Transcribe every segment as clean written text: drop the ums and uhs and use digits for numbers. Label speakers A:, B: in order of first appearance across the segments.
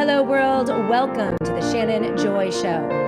A: Hello, world. Welcome to the Shannon Joy Show.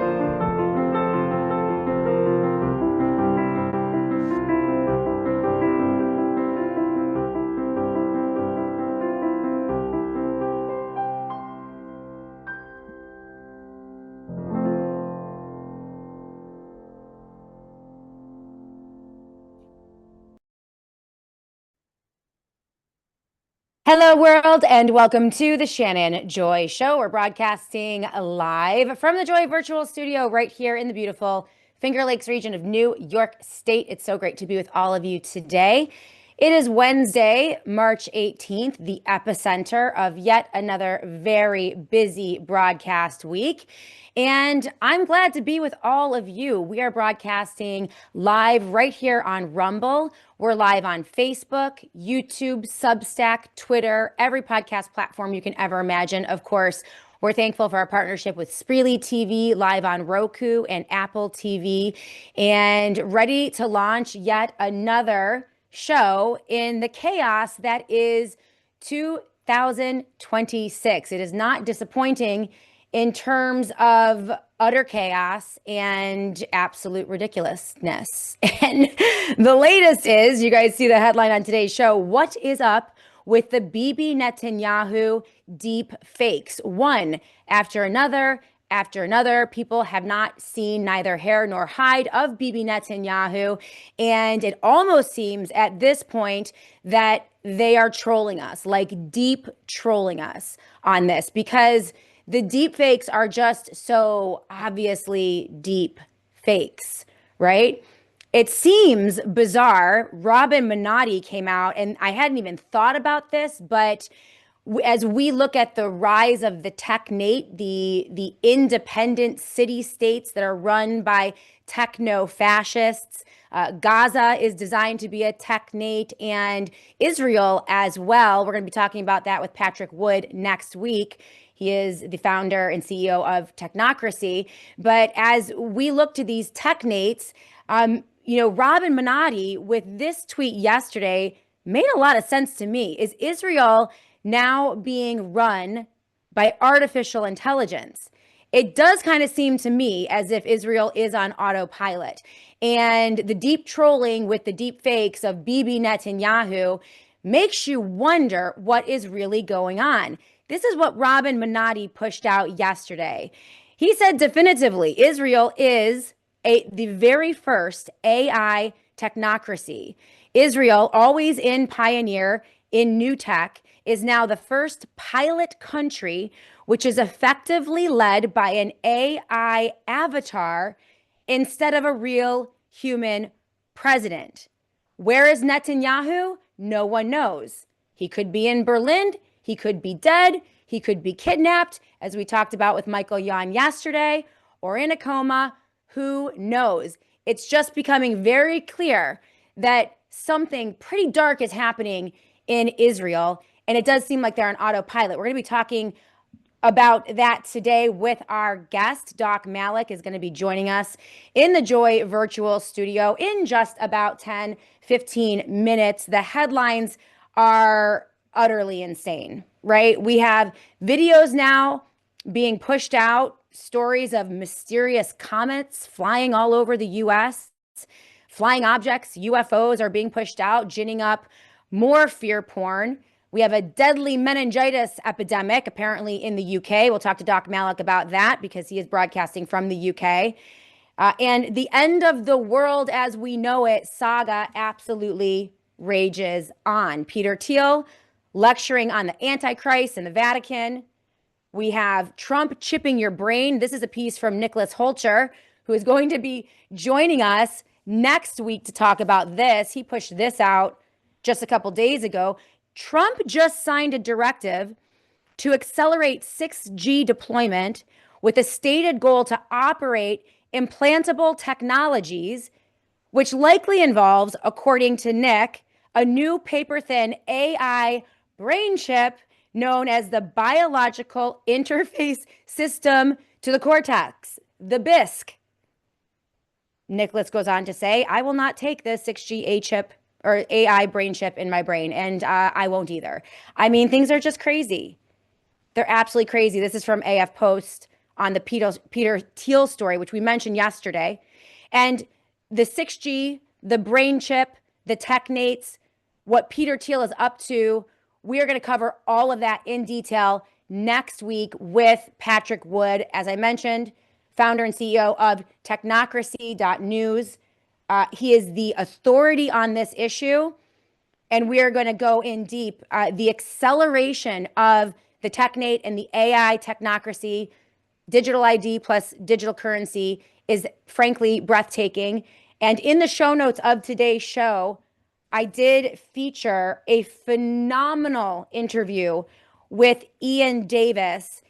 A: Hello, world, and welcome to the Shannon Joy Show. We're broadcasting live from the Joy Virtual Studio right here in the beautiful Finger Lakes region of New York State. It's so great to be with all of you today. It is Wednesday, March 18th, the epicenter of yet another very busy broadcast week. And I'm glad to be with all of you. We are broadcasting live right here on Rumble. We're live on Facebook, YouTube, Substack, Twitter, every podcast platform you can ever imagine. Of course, we're thankful for our partnership with Spreely TV, live on Roku and Apple TV, and ready to launch yet another show in the chaos that is 2026. It is not disappointing in terms of utter chaos and absolute ridiculousness. And the latest is, you guys see the headline on today's show, what is up with the Bibi Netanyahu deep fakes? One after another. After another, people have not seen neither hair nor hide of Bibi Netanyahu. And it almost seems at this point that they are trolling us, like deep trolling us on this, because the deep fakes are just so obviously deep fakes, right? It seems bizarre. Robin Minotti came out, and I hadn't even thought about this, but as we look at the rise of the technate, the independent city states that are run by techno-fascists, Gaza is designed to be a technate, and Israel as well. We're going to be talking about that with Patrick Wood next week. He is the founder and CEO of Technocracy. But as we look to these technates, Robin Minotti with this tweet yesterday made a lot of sense to me. Is Israel now being run by artificial intelligence? It does kind of seem to me as if Israel is on autopilot. And the deep trolling with the deep fakes of Bibi Netanyahu makes you wonder what is really going on. This is what Robin Minotti pushed out yesterday. He said definitively, Israel is the very first AI technocracy. Israel, always in pioneer, in new tech, is now the first pilot country which is effectively led by an AI avatar instead of a real human president. Where is Netanyahu? No one knows. He could be in Berlin. He could be dead. He could be kidnapped, as we talked about with Michael Yon yesterday, or in a coma. Who knows? It's just becoming very clear that something pretty dark is happening in Israel, and it does seem like they're on autopilot. We're going to be talking about that today with our guest. Doc Malik is going to be joining us in the Joy Virtual Studio in just about 10, 15 minutes. The headlines are utterly insane, right? We have videos now being pushed out, stories of mysterious comets flying all over the US, flying objects, UFOs are being pushed out, ginning up more fear porn. We have a deadly meningitis epidemic, apparently in the UK. We'll talk to Doc Malik about that because he is broadcasting from the UK. And the end of the world as we know it saga absolutely rages on. Peter Thiel lecturing on the Antichrist in the Vatican. We have Trump chipping your brain. This is a piece from Nicholas Holcher, who is going to be joining us next week to talk about this. He pushed this out just a couple days ago. Trump just signed a directive to accelerate 6G deployment with a stated goal to operate implantable technologies, which likely involves, according to Nick, a new paper-thin AI brain chip known as the Biological Interface System to the Cortex, the BISC. Nicholas goes on to say, I will not take the 6G A chip or AI brain chip in my brain, and I won't either. I mean, things are just crazy. They're absolutely crazy. This is from AF Post on the Peter Thiel story, which we mentioned yesterday. And the 6G, the brain chip, the technates, what Peter Thiel is up to, we are going to cover all of that in detail next week with Patrick Wood, as I mentioned, founder and CEO of technocracy.news. He is the authority on this issue, and we are going to go in deep. The acceleration of the technate and the AI technocracy, digital ID plus digital currency, is frankly breathtaking. And in the show notes of today's show, I did feature a phenomenal interview with Ian Davis,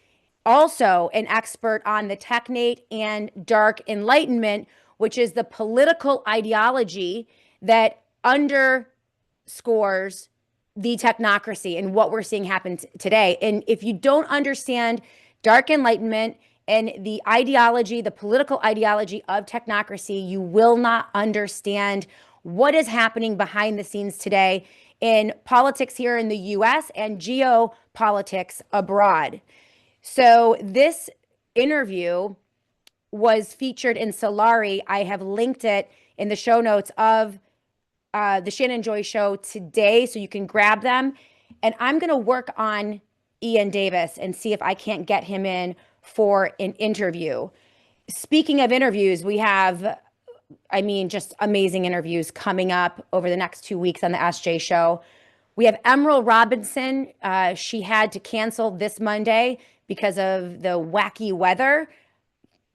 A: also an expert on the technate and dark enlightenment, which is the political ideology that underscores the technocracy and what we're seeing happen today. And if you don't understand dark enlightenment and the ideology, the political ideology of technocracy, you will not understand what is happening behind the scenes today in politics here in the US and geopolitics abroad. So this interview was featured in Solari. I have linked it in the show notes of the Shannon Joy Show today, so you can grab them. And I'm going to work on Ian Davis and see if I can't get him in for an interview. Speaking of interviews, we have, just amazing interviews coming up over the next 2 weeks on the SJ Show. We have Emerald Robinson. She had to cancel this Monday because of the wacky weather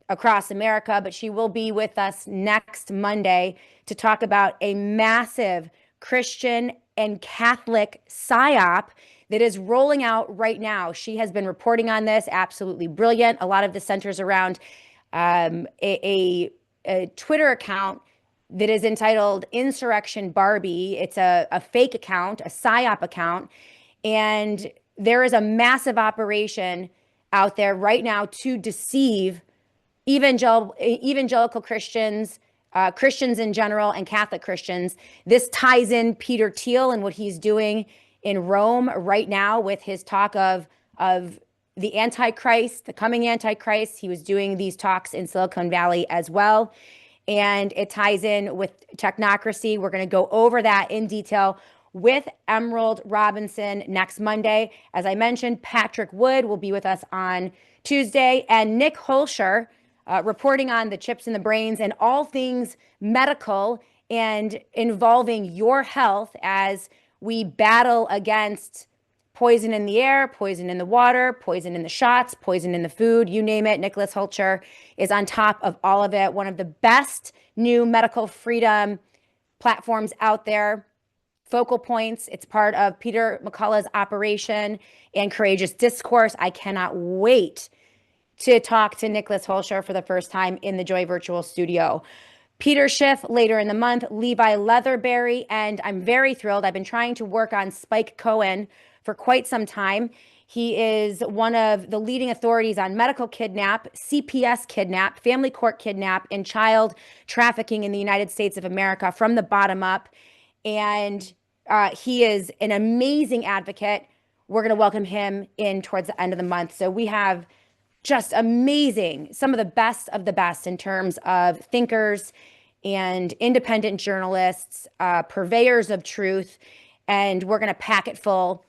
A: across America, but she will be with us next Monday to talk about a massive Christian and Catholic psyop that is rolling out right now. She has been reporting on this, absolutely brilliant. A lot of the centers around a Twitter account that is entitled Insurrection Barbie. It's a fake account, a psyop account, and there is a massive operation out there right now to deceive evangelical Christians, Christians in general, and Catholic Christians. This ties in Peter Thiel and what he's doing in Rome right now with his talk of the Antichrist, the coming Antichrist. He was doing these talks in Silicon Valley as well. And it ties in with technocracy. We're going to go over that in detail with Emerald Robinson next Monday. As I mentioned, Patrick Wood will be with us on Tuesday, and Nick Holscher, reporting on the chips in the brains and all things medical and involving your health as we battle against poison in the air, poison in the water, poison in the shots, poison in the food, you name it. Nicholas Holscher is on top of all of it. One of the best new medical freedom platforms out there. Focal Points. It's part of Peter McCullough's operation and Courageous Discourse. I cannot wait to talk to Nicholas Holscher for the first time in the Joy Virtual Studio. Peter Schiff later in the month, Levi Leatherberry, and I'm very thrilled. I've been trying to work on Spike Cohen for quite some time. He is one of the leading authorities on medical kidnap, CPS kidnap, family court kidnap, and child trafficking in the United States of America from the bottom up. And he is an amazing advocate. We're going to welcome him in towards the end of the month. So we have just amazing, some of the best in terms of thinkers and independent journalists, purveyors of truth. And we're going to pack it full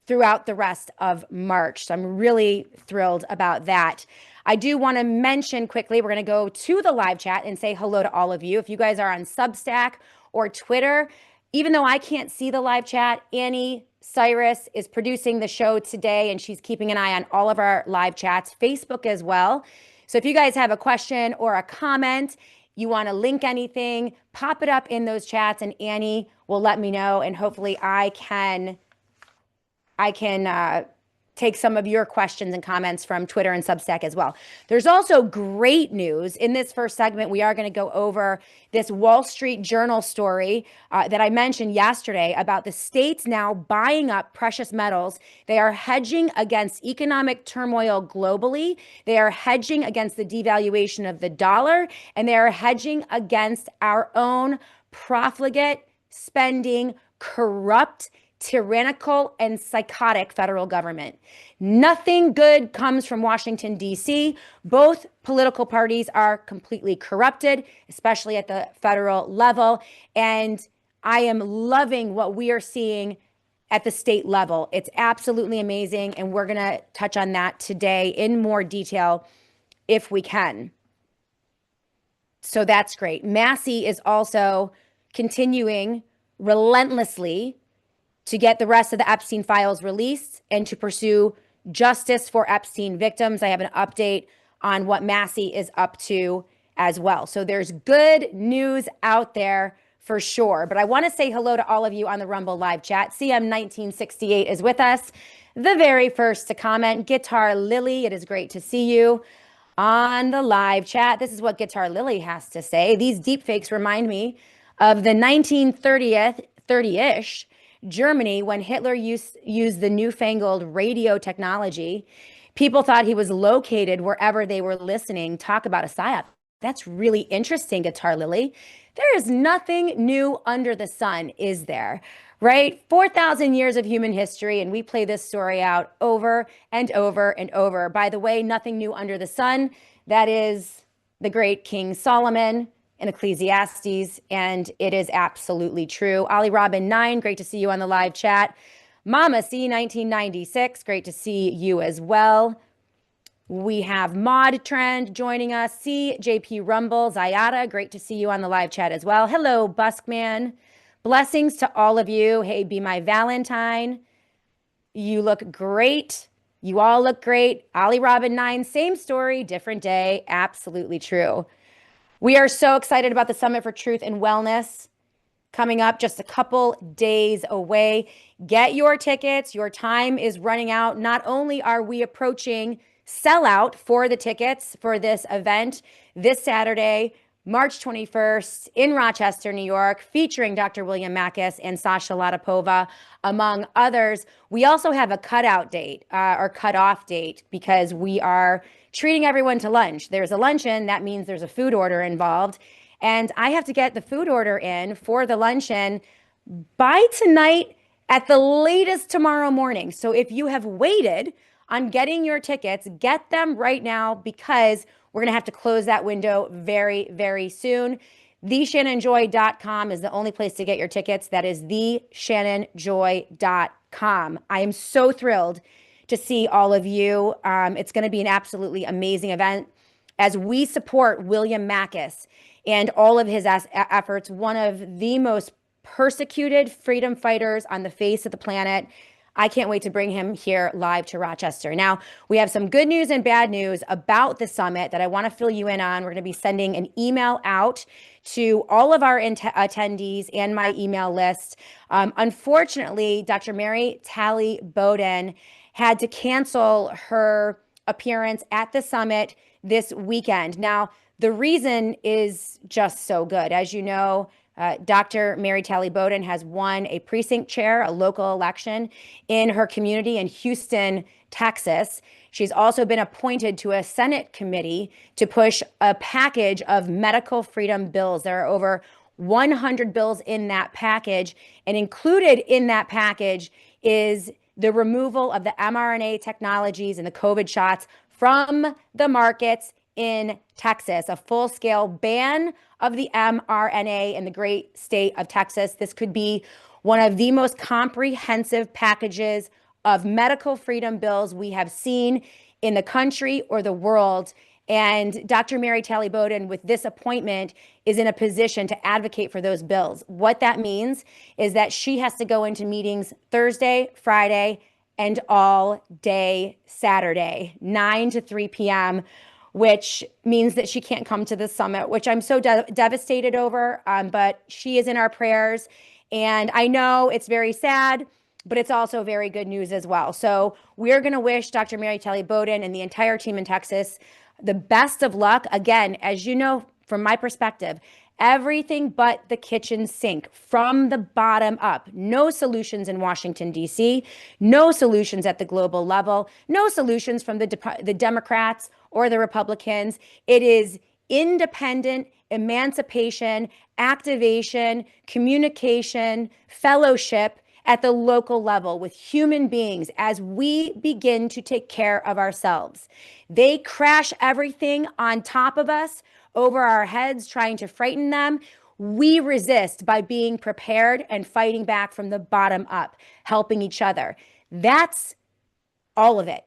A: throughout the rest of March. So I'm really thrilled about that. I do want to mention quickly, we're going to go to the live chat and say hello to all of you. If you guys are on Substack or Twitter, even though I can't see the live chat, Annie Cyrus is producing the show today, and she's keeping an eye on all of our live chats, Facebook as well. So if you guys have a question or a comment, you want to link anything, pop it up in those chats, and Annie will let me know, and hopefully I can take some of your questions and comments from Twitter and Substack as well. There's also great news. In this first segment, we are going to go over this Wall Street Journal story that I mentioned yesterday about the states now buying up precious metals. They are hedging against economic turmoil globally. They are hedging against the devaluation of the dollar, and they are hedging against our own profligate spending, corrupt tyrannical and psychotic federal government. Nothing good comes from Washington, D.C. Both political parties are completely corrupted, especially at the federal level. And I am loving what we are seeing at the state level. It's absolutely amazing. And we're going to touch on that today in more detail if we can. So that's great. Massey is also continuing relentlessly to get the rest of the Epstein files released and to pursue justice for Epstein victims. I have an update on what Massey is up to as well. So there's good news out there for sure. But I want to say hello to all of you on the Rumble live chat. CM1968 is with us, the very first to comment. Guitar Lily, it is great to see you on the live chat. This is what Guitar Lily has to say. These deepfakes remind me of the 1930-ish Germany when Hitler used the newfangled radio technology. People thought he was located wherever they were listening. Talk about a psyop. That's really interesting, Guitar Lily. There is nothing new under the sun, is there? Right? 4,000 years of human history, and we play this story out over and over and over. By the way, nothing new under the sun. That is the great King Solomon in Ecclesiastes, and it is absolutely true. Ollie Robin 9, great to see you on the live chat. Mama C 1996, great to see you as well. We have Mod Trend joining us. CJP Rumble, Zayada, great to see you on the live chat as well. Hello, Buskman. Blessings to all of you. Hey, Be My Valentine. You look great. You all look great. Ollie Robin 9, same story, different day. Absolutely true. We are so excited about the Summit for Truth and Wellness coming up just a couple days away. Get your tickets. Your time is running out. Not only are we approaching sellout for the tickets for this event this Saturday, March 21st in Rochester, New York, featuring Dr. William Makis and Sasha Latapova, among others. We also have a cutoff date because we are treating everyone to lunch. There's a luncheon. That means there's a food order involved. And I have to get the food order in for the luncheon by tonight at the latest tomorrow morning. So if you have waited on getting your tickets, get them right now because we're going to have to close that window very, very soon. TheShannonJoy.com is the only place to get your tickets. That is TheShannonJoy.com. I am so thrilled to see all of you. It's going to be an absolutely amazing event as we support William Makis and all of his efforts, one of the most persecuted freedom fighters on the face of the planet. I can't wait to bring him here live to Rochester. Now, we have some good news and bad news about the summit that I want to fill you in on. We're going to be sending an email out to all of our attendees and my email list. Unfortunately, Dr. Mary Talley Bowden had to cancel her appearance at the summit this weekend. Now, the reason is just so good. As you know, Dr. Mary Talley Bowden has won a precinct chair, a local election in her community in Houston, Texas. She's also been appointed to a Senate committee to push a package of medical freedom bills. There are over 100 bills in that package, and included in that package is the removal of the mRNA technologies and the COVID shots from the markets in Texas, a full-scale ban of the mRNA in the great state of Texas. This could be one of the most comprehensive packages of medical freedom bills we have seen in the country or the world. And Dr. Mary Talley Bowden, with this appointment, is in a position to advocate for those bills. What that means is that she has to go into meetings Thursday, Friday, and all day Saturday, 9 to 3 p.m., which means that she can't come to the summit, which I'm so devastated over. But she is in our prayers. And I know it's very sad, but it's also very good news as well. So we're going to wish Dr. Mary Talley Bowden and the entire team in Texas the best of luck. Again, as you know, from my perspective, everything but the kitchen sink from the bottom up. No solutions in Washington, D.C., no solutions at the global level, no solutions from the Democrats or the Republicans. It is independent emancipation, activation, communication, fellowship, at the local level with human beings as we begin to take care of ourselves. They crash everything on top of us, over our heads, trying to frighten them. We resist by being prepared and fighting back from the bottom up, helping each other. That's all of it.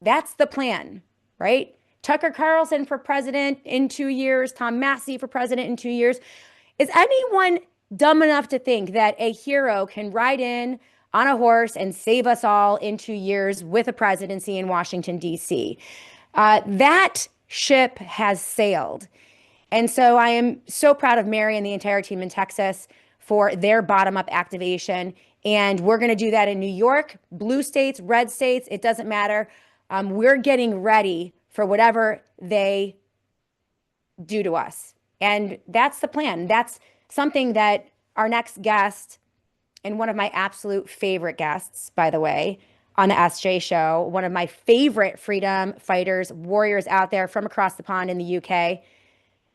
A: That's the plan, right? Tucker Carlson for president in 2 years, Tom Massey for president in 2 years. Is anyone dumb enough to think that a hero can ride in on a horse and save us all in 2 years with a presidency in Washington, D.C.? That ship has sailed. And so I am so proud of Mary and the entire team in Texas for their bottom-up activation. And we're going to do that in New York, blue states, red states, it doesn't matter. We're getting ready for whatever they do to us. And that's the plan. That's something that our next guest, and one of my absolute favorite guests, by the way, on the SJ show, one of my favorite freedom fighters, warriors out there from across the pond in the UK,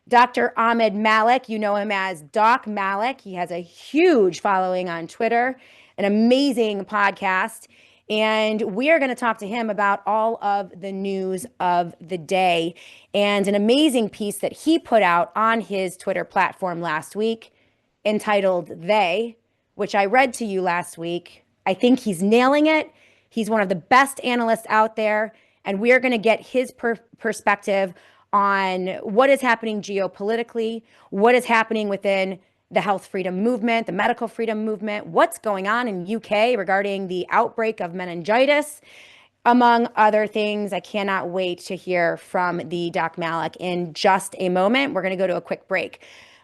A: Dr. Ahmed Malik. You know him as Doc Malik. He has a huge following on Twitter, an amazing podcast. And we are going to talk to him about all of the news of the day and an amazing piece that he put out on his Twitter platform last week entitled They, which I read to you last week. I think he's nailing it. He's one of the best analysts out there. And we are going to get his perspective on what is happening geopolitically, what is happening within the health freedom movement, the medical freedom movement, what's going on in UK regarding the outbreak of meningitis, among other things. I cannot wait to hear from the Doc Malik in just a moment. We're going to go to a quick break.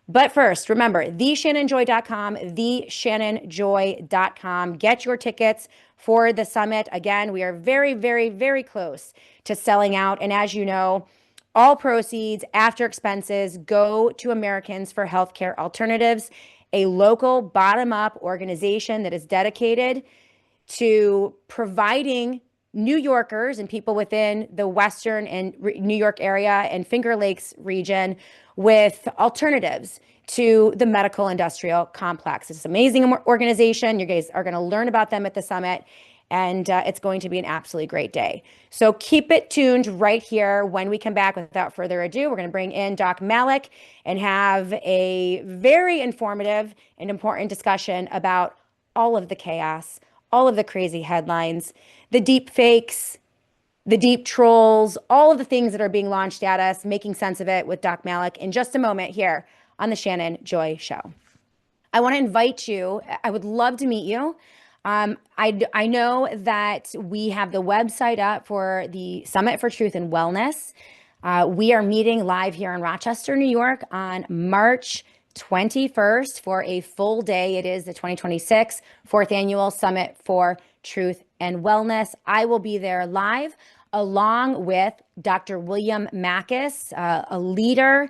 A: But first, remember, theshannonjoy.com, theshannonjoy.com. Get your tickets for the summit. Again, we are very, very, very close to selling out. And as you know, all proceeds after expenses go to Americans for Healthcare Alternatives, a local bottom-up organization that is dedicated to providing New Yorkers and people within the Western and New York area and Finger Lakes region with alternatives to the medical industrial complex. It's an amazing organization. You guys are going to learn about them at the summit. And it's going to be an absolutely great day. So keep it tuned right here. When we come back, without further ado, we're going to bring in Doc Malik and have a very informative and important discussion about all of the chaos, all of the crazy headlines, the deep fakes, the deep trolls, all of the things that are being launched at us, making sense of it with Doc Malik in just a moment here on the Shannon Joy Show. I want to invite you. I would love to meet you. I know that we have the website up for the Summit for Truth and Wellness. We are meeting live here in Rochester, New York on March 21st for a full day. It is the 2026 fourth annual Summit for Truth and Wellness. I will be there live along with Dr. William Makis, a leader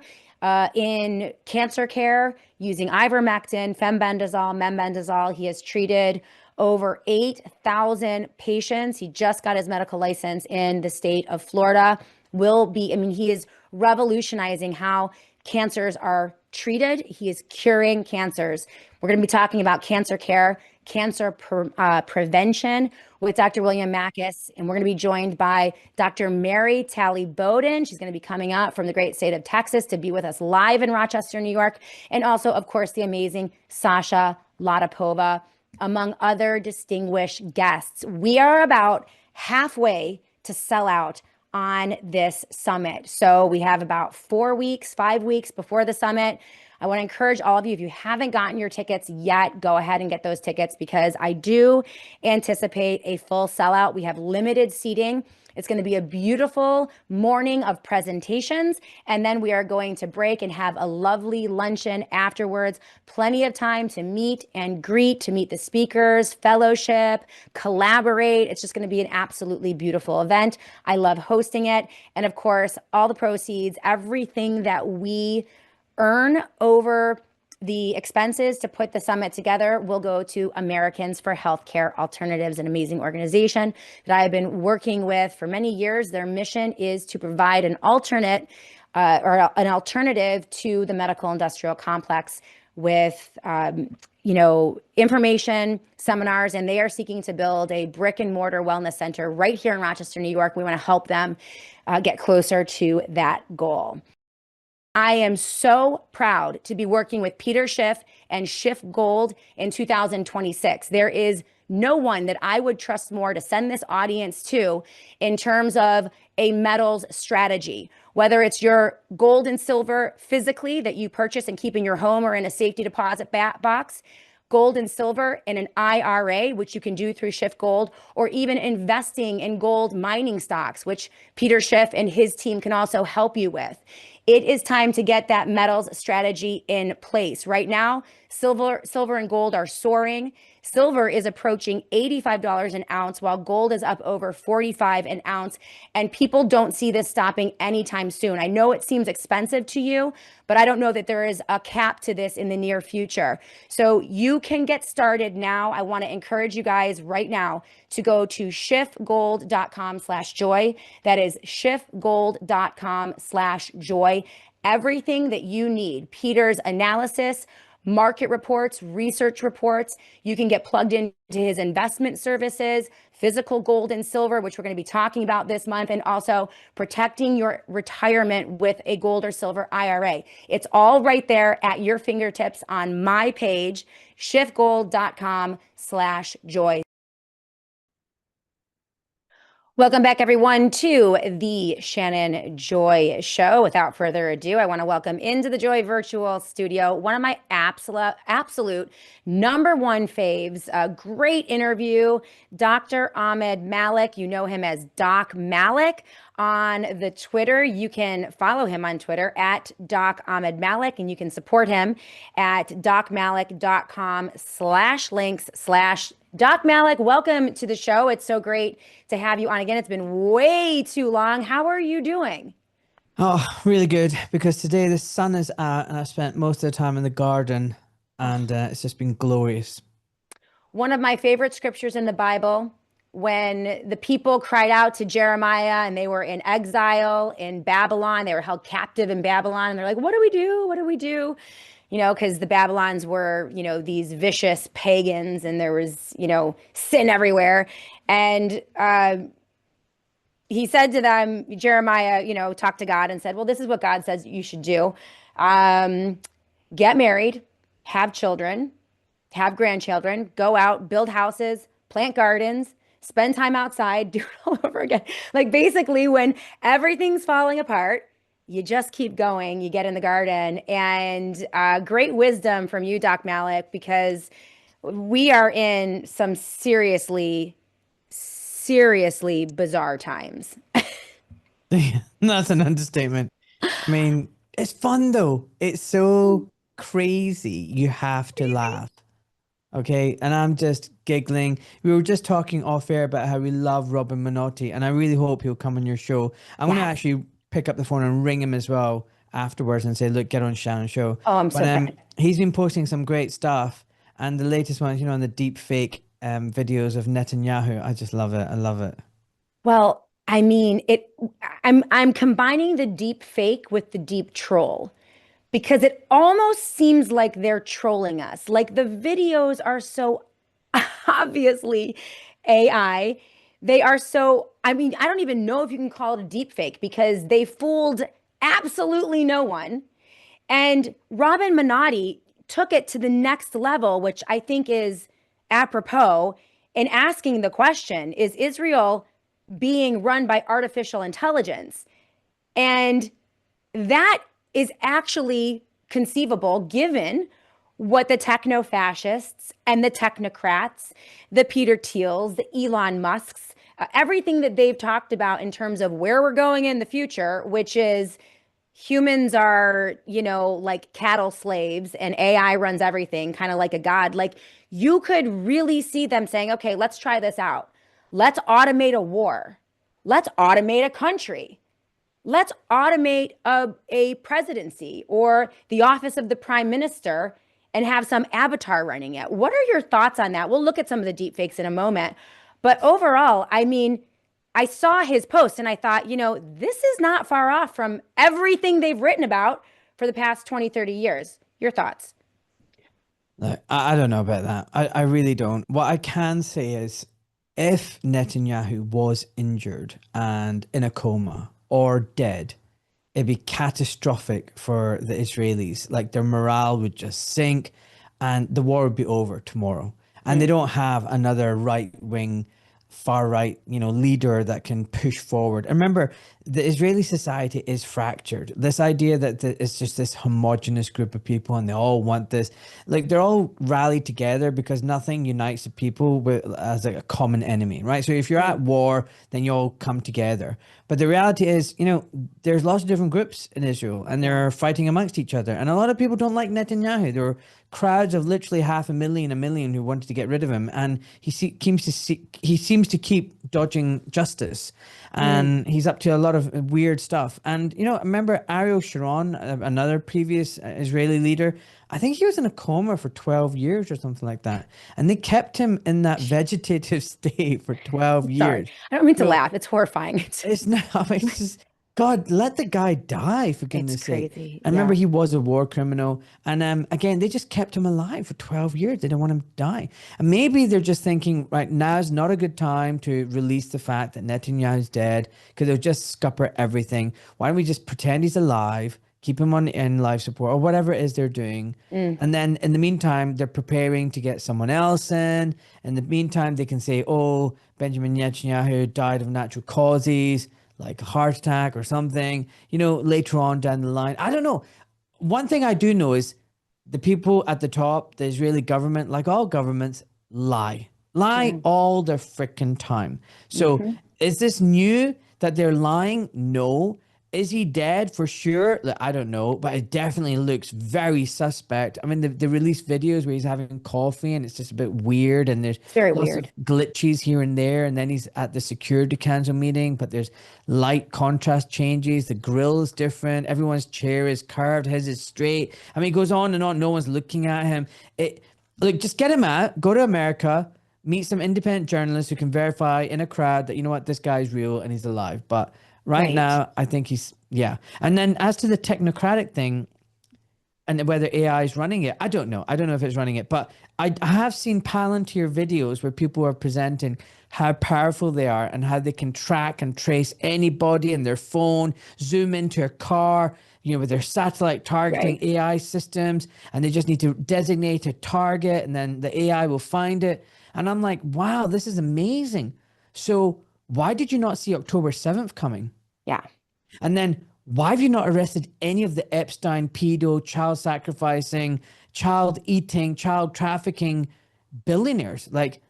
A: in cancer care using ivermectin, fembendazole, membendazole. He has treated over 8,000 patients. He just got his medical license in the state of Florida. He is revolutionizing how cancers are treated. He is curing cancers. We're going to be talking about cancer care, cancer prevention with Dr. William Makis, and we're going to be joined by Dr. Mary Talley Bowden. She's going to be coming up from the great state of Texas to be with us live in Rochester, New York, and also, of course, the amazing Sasha Latapova, among other distinguished guests. We are about halfway to sell out on this summit. So we have about 5 weeks before the summit. I want to encourage all of you, if you haven't gotten your tickets yet, go ahead and get those tickets because I do anticipate a full sellout. We have limited seating. It's going to be a beautiful morning of presentations, and then we are going to break and have a lovely luncheon afterwards. Plenty of time to meet and greet, to meet the speakers, fellowship, collaborate. It's just going to be an absolutely beautiful event. I love hosting it. And of course, all the proceeds, everything that we earn over the expenses to put the summit together will go to Americans for Healthcare Alternatives, an amazing organization that I have been working with for many years. Their mission is to provide an alternative to the medical industrial complex. with, information, seminars, and they are seeking to build a brick and mortar wellness center right here in Rochester, New York. We want to help them get closer to that goal. I am so proud to be working with Peter Schiff and Schiff Gold in 2026. There is no one that I would trust more to send this audience to in terms of a metals strategy, whether it's your gold and silver physically that you purchase and keep in your home or in a safety deposit box, gold and silver in an IRA, which you can do through Schiff Gold, or even investing in gold mining stocks, which Peter Schiff and his team can also help you with. It is time to get that metals strategy in place. Right now, silver and gold are soaring. Silver is approaching $85 an ounce, while gold is up over $45 an ounce. And people don't see this stopping anytime soon. I know it seems expensive to you, but I don't know that there is a cap to this in the near future. So you can get started now. I want to encourage you guys right now to go to schiffgold.com/joy. That is schiffgold.com/joy. Everything that you need, Peter's analysis, market reports, research reports. You can get plugged into his investment services, physical gold and silver, which we're going to be talking about this month, and also protecting your retirement with a gold or silver IRA. It's all right there at your fingertips on my page, schiffgold.com/joy. Welcome back, everyone, to the Shannon Joy Show. Without further ado, I want to welcome into the Joy Virtual Studio one of my absolute number one faves. A great interview, Dr. Ahmed Malik. You know him as Doc Malik on the Twitter. You can follow him on Twitter at Doc Ahmed Malik, and you can support him at docmalik.com/links/ Doc Malik, welcome to the show. It's so great to have you on again. It's been way too long. How are you doing?
B: Oh, really good because today the sun is out and I spent most of the time in the garden and it's just been glorious.
A: One of my favorite scriptures in the Bible, when the people cried out to Jeremiah and they were in exile in Babylon, they were held captive in Babylon, and they're like, what do we do? What do we do? Because the Babylons were, these vicious pagans, and there was, sin everywhere. And he said to them, Jeremiah, talked to God and said, well, this is what God says you should do. Get married, have children, have grandchildren, go out, build houses, plant gardens, spend time outside, do it all over again. Like basically when everything's falling apart, you just keep going, you get in the garden. And great wisdom from you, Doc Malik, because we are in some seriously bizarre times.
B: That's an understatement. I mean, it's fun though. It's so crazy. You have to laugh. Okay. And I'm just giggling. We were just talking off air about how we love Robin Minotti, and I really hope he'll come on your show. I'm going to
A: Yes.
B: actually pick up the phone and ring him as well afterwards and say, look, get on Shannon's show.
A: Oh, I'm
B: But
A: so excited.
B: he's been posting some great stuff. And the latest ones, on the deep fake videos of Netanyahu. I just love it. I love it.
A: Well, I mean, I'm combining the deep fake with the deep troll, because it almost seems like they're trolling us. Like the videos are so obviously AI. They are so, I mean, I don't even know if you can call it a deep fake because they fooled absolutely no one. And Robin Minotti took it to the next level, which I think is apropos, in asking the question, is Israel being run by artificial intelligence? And that is actually conceivable given what the techno fascists and the technocrats, the Peter Thiels, the Elon Musks, everything that they've talked about in terms of where we're going in the future, which is humans are, like cattle slaves and AI runs everything, kind of like a god. Like you could really see them saying, okay, let's try this out. Let's automate a war. Let's automate a country. Let's automate a presidency or the office of the prime minister and have some avatar running it. What are your thoughts on that? We'll look at some of the deep fakes in a moment. But overall, I mean, I saw his post and I thought, this is not far off from everything they've written about for the past 20, 30 years. Your thoughts?
B: Like, I don't know about that. I really don't. What I can say is if Netanyahu was injured and in a coma or dead, it'd be catastrophic for the Israelis. Like their morale would just sink and the war would be over tomorrow. And they
A: Mm,
B: don't have another right wing, far right, leader that can push forward. And remember, the Israeli society is fractured. This idea that it's just this homogenous group of people and they all want this, like they're all rallied together because nothing unites the people as like a common enemy, right? So if you're
A: mm,
B: at war, then you all come together. But the reality is, there's lots of different groups in Israel and
A: yeah.
B: they're fighting amongst each other. And a lot of people don't like Netanyahu. There were crowds of literally 500,000, a million who wanted to get rid of him. And he seems to keep dodging justice.
A: Mm,
B: And he's up to a lot of weird stuff. And, remember Ariel Sharon, another previous Israeli leader? I think he was in a coma for 12 years or something like that. And they kept him in that vegetative state for 12
A: sorry.
B: years.
A: I don't mean to
B: So
A: laugh. It's horrifying.
B: it's not, it's just, God, let the guy die for
A: It's
B: goodness sake.
A: crazy.
B: And remember,
A: Yeah.
B: he was a war criminal. And again, they just kept him alive for 12 years. They didn't want him to die. And maybe they're just thinking, right, now's not a good time to release the fact that Netanyahu's dead because it'll just scupper everything. Why don't we just pretend he's alive, keep him on in life support or whatever it is they're doing.
A: Mm,
B: And then in the meantime, they're preparing to get someone else in. In the meantime, they can say, oh, Benjamin Netanyahu died of natural causes, like a heart attack or something, later on down the line. I don't know. One thing I do know is the people at the top, the Israeli government, like all governments, lie
A: mm,
B: all the freaking time. So
A: mhm.
B: is this new that they're lying? No. Is he dead for sure? Like, I don't know, but it definitely looks very suspect. I mean, they released videos where he's having coffee and it's just a bit weird, and there's
A: It's very
B: lots of
A: weird.
B: glitches here and there. And then he's at the Security Council meeting, but there's light contrast changes. The grill is different. Everyone's chair is curved. His is straight. I mean, it goes on and on. No one's looking at him. Look, just get him out, go to America, meet some independent journalists who can verify in a crowd that, this guy's real and he's alive. But right
A: Right.
B: now, I think yeah. And then as to the technocratic thing and whether AI is running it, I don't know. I don't know if it's running it, but I have seen Palantir videos where people are presenting how powerful they are and how they can track and trace anybody in their phone, zoom into a car, with their satellite targeting
A: Right.
B: AI systems, and they just need to designate a target and then the AI will find it. And I'm like, wow, this is amazing. So why did you not see October 7th coming?
A: Yeah.
B: And then why have you not arrested any of the Epstein pedo, child sacrificing, child eating, child trafficking billionaires? Like,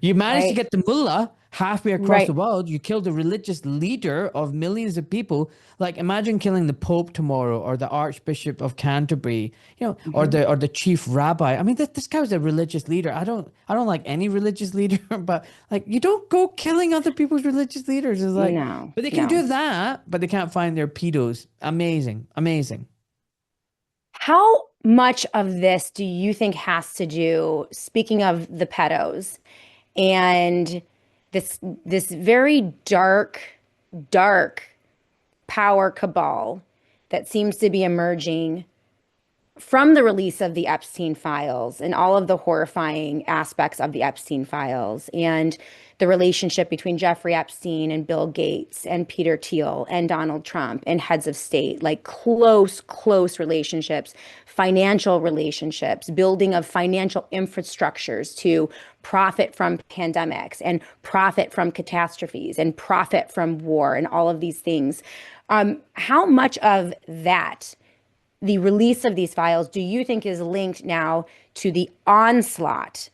B: you managed to
A: Right.
B: get the mullah halfway across the
A: Right.
B: world. You killed a religious leader of millions of people. Like, imagine killing the Pope tomorrow or the Archbishop of Canterbury, or
A: Hmm.
B: the chief rabbi. I mean, this guy was a religious leader. I don't like any religious leader, but like, you don't go killing other people's religious leaders. It's like,
A: No,
B: but they can
A: no.
B: do that, but they can't find their pedos. Amazing, amazing.
A: How much of this do you think has to do, speaking of the pedos, and this very dark power cabal that seems to be emerging from the release of the Epstein files and all of the horrifying aspects of the Epstein files and the relationship between Jeffrey Epstein and Bill Gates and Peter Thiel and Donald Trump and heads of state, like close relationships, financial relationships, building of financial infrastructures to profit from pandemics and profit from catastrophes and profit from war and all of these things. How much of that, the release of these files, do you think is linked now to the onslaught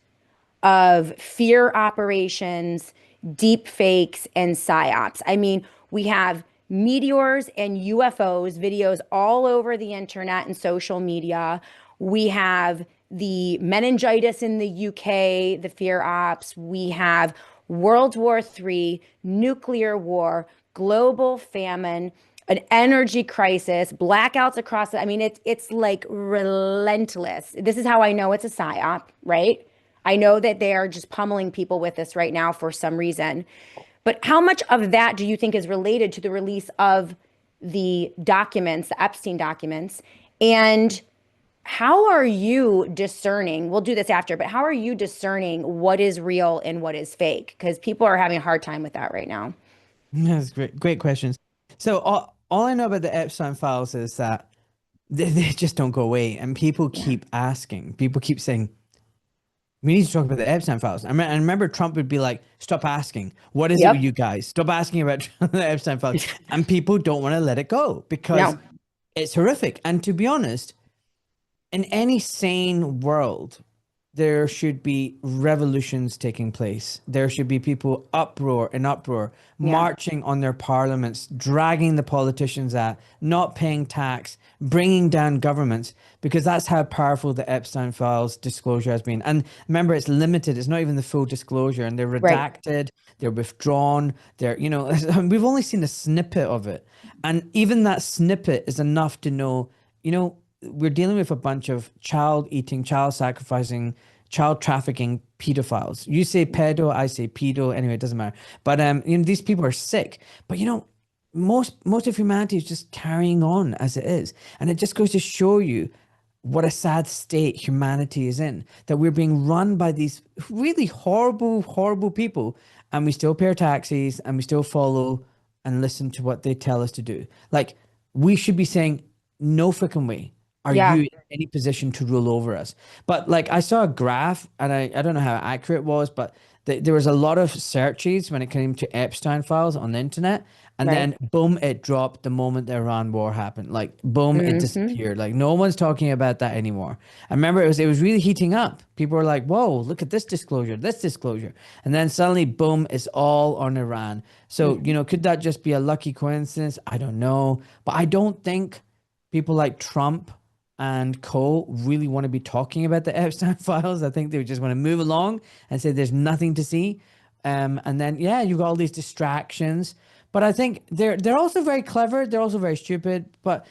A: of fear operations, deep fakes, and psyops? I mean, we have meteors and UFOs, videos all over the internet and social media. We have the meningitis in the UK, the fear ops. We have World War III, nuclear war, global famine, an energy crisis, blackouts across the, I mean, it's like relentless. This is how I know it's a psyop, right? I know that they are just pummeling people with this right now for some reason. But how much of that do you think is related to the release of the documents, the Epstein documents? And how are you discerning? We'll do this after, but how are you discerning what is real and what is fake? Because people are having a hard time with that right now.
B: That's great. Great questions. So all I know about the Epstein files is that they just don't go away, and people
A: Yeah.
B: keep asking. People keep saying, "We need to talk about the Epstein files." I remember Trump would be like, "Stop asking. What is it with
A: Yep.
B: you guys? Stop asking about the Epstein files." And people don't want to let it go because
A: No.
B: it's horrific. And to be honest, in any sane world, there should be revolutions taking place. There should be people uproar,
A: Yeah.
B: marching on their parliaments, dragging the politicians out, not paying tax, bringing down governments, because that's how powerful the Epstein files disclosure has been. And remember, it's limited. It's not even the full disclosure, and they're
A: Right.
B: redacted, they're withdrawn, we've only seen a snippet of it. And even that snippet is enough to know, we're dealing with a bunch of child eating, child sacrificing, child trafficking pedophiles. You say pedo, I say pedo. Anyway, it doesn't matter. But these people are sick. But most of humanity is just carrying on as it is, and it just goes to show you what a sad state humanity is in. That we're being run by these really horrible, horrible people, and we still pay our taxes and we still follow and listen to what they tell us to do. Like we should be saying, no freaking way are
A: Yeah.
B: you in any position to rule over us. But like I saw a graph, and I don't know how accurate it was, but there was a lot of searches when it came to Epstein files on the internet. And
A: Right.
B: then boom, it dropped the moment the Iran war happened. Like boom, it
A: Hmm.
B: disappeared. Like no one's talking about that anymore. I remember it was really heating up. People were like, "Whoa, look at this disclosure, this disclosure," and then suddenly, boom, it's all on Iran. So
A: Hmm.
B: could that just be a lucky coincidence? I don't know, but I don't think people like Trump and co really want to be talking about the Epstein files. I think they just want to move along and say there's nothing to see. And then yeah, you've got all these distractions. But I think they're also very clever. They're also very stupid. But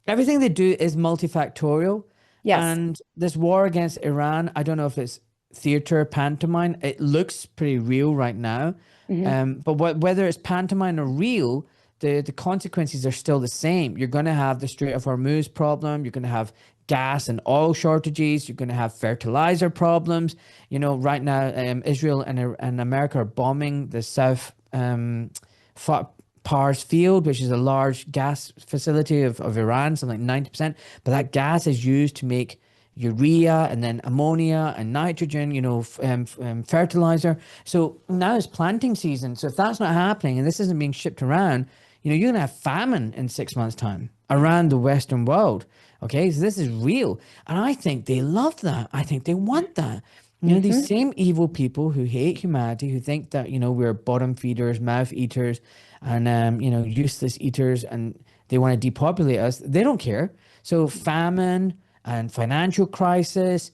B: everything they do is multifactorial.
A: Yes.
B: And this war against Iran, I don't know if it's theater, pantomime. It looks pretty real right now.
A: Hmm.
B: But whether it's pantomime or real, the consequences are still the same. You're going to have the Strait of Hormuz problem. You're going to have gas and oil shortages. You're going to have fertilizer problems. Right now, Israel and America are bombing the South Pars field, which is a large gas facility of Iran, something like 90%. But that gas is used to make urea and then ammonia and nitrogen, fertilizer. So now it's planting season. So if that's not happening and this isn't being shipped around, you're going to have famine in 6 months' time around the Western world. Okay, so this is real. And I think they love that. I think they want that. These
A: Hmm.
B: same evil people who hate humanity, who think that, we're bottom feeders, mouth eaters, and, useless eaters, and they want to depopulate us, they don't care. So famine and financial crisis,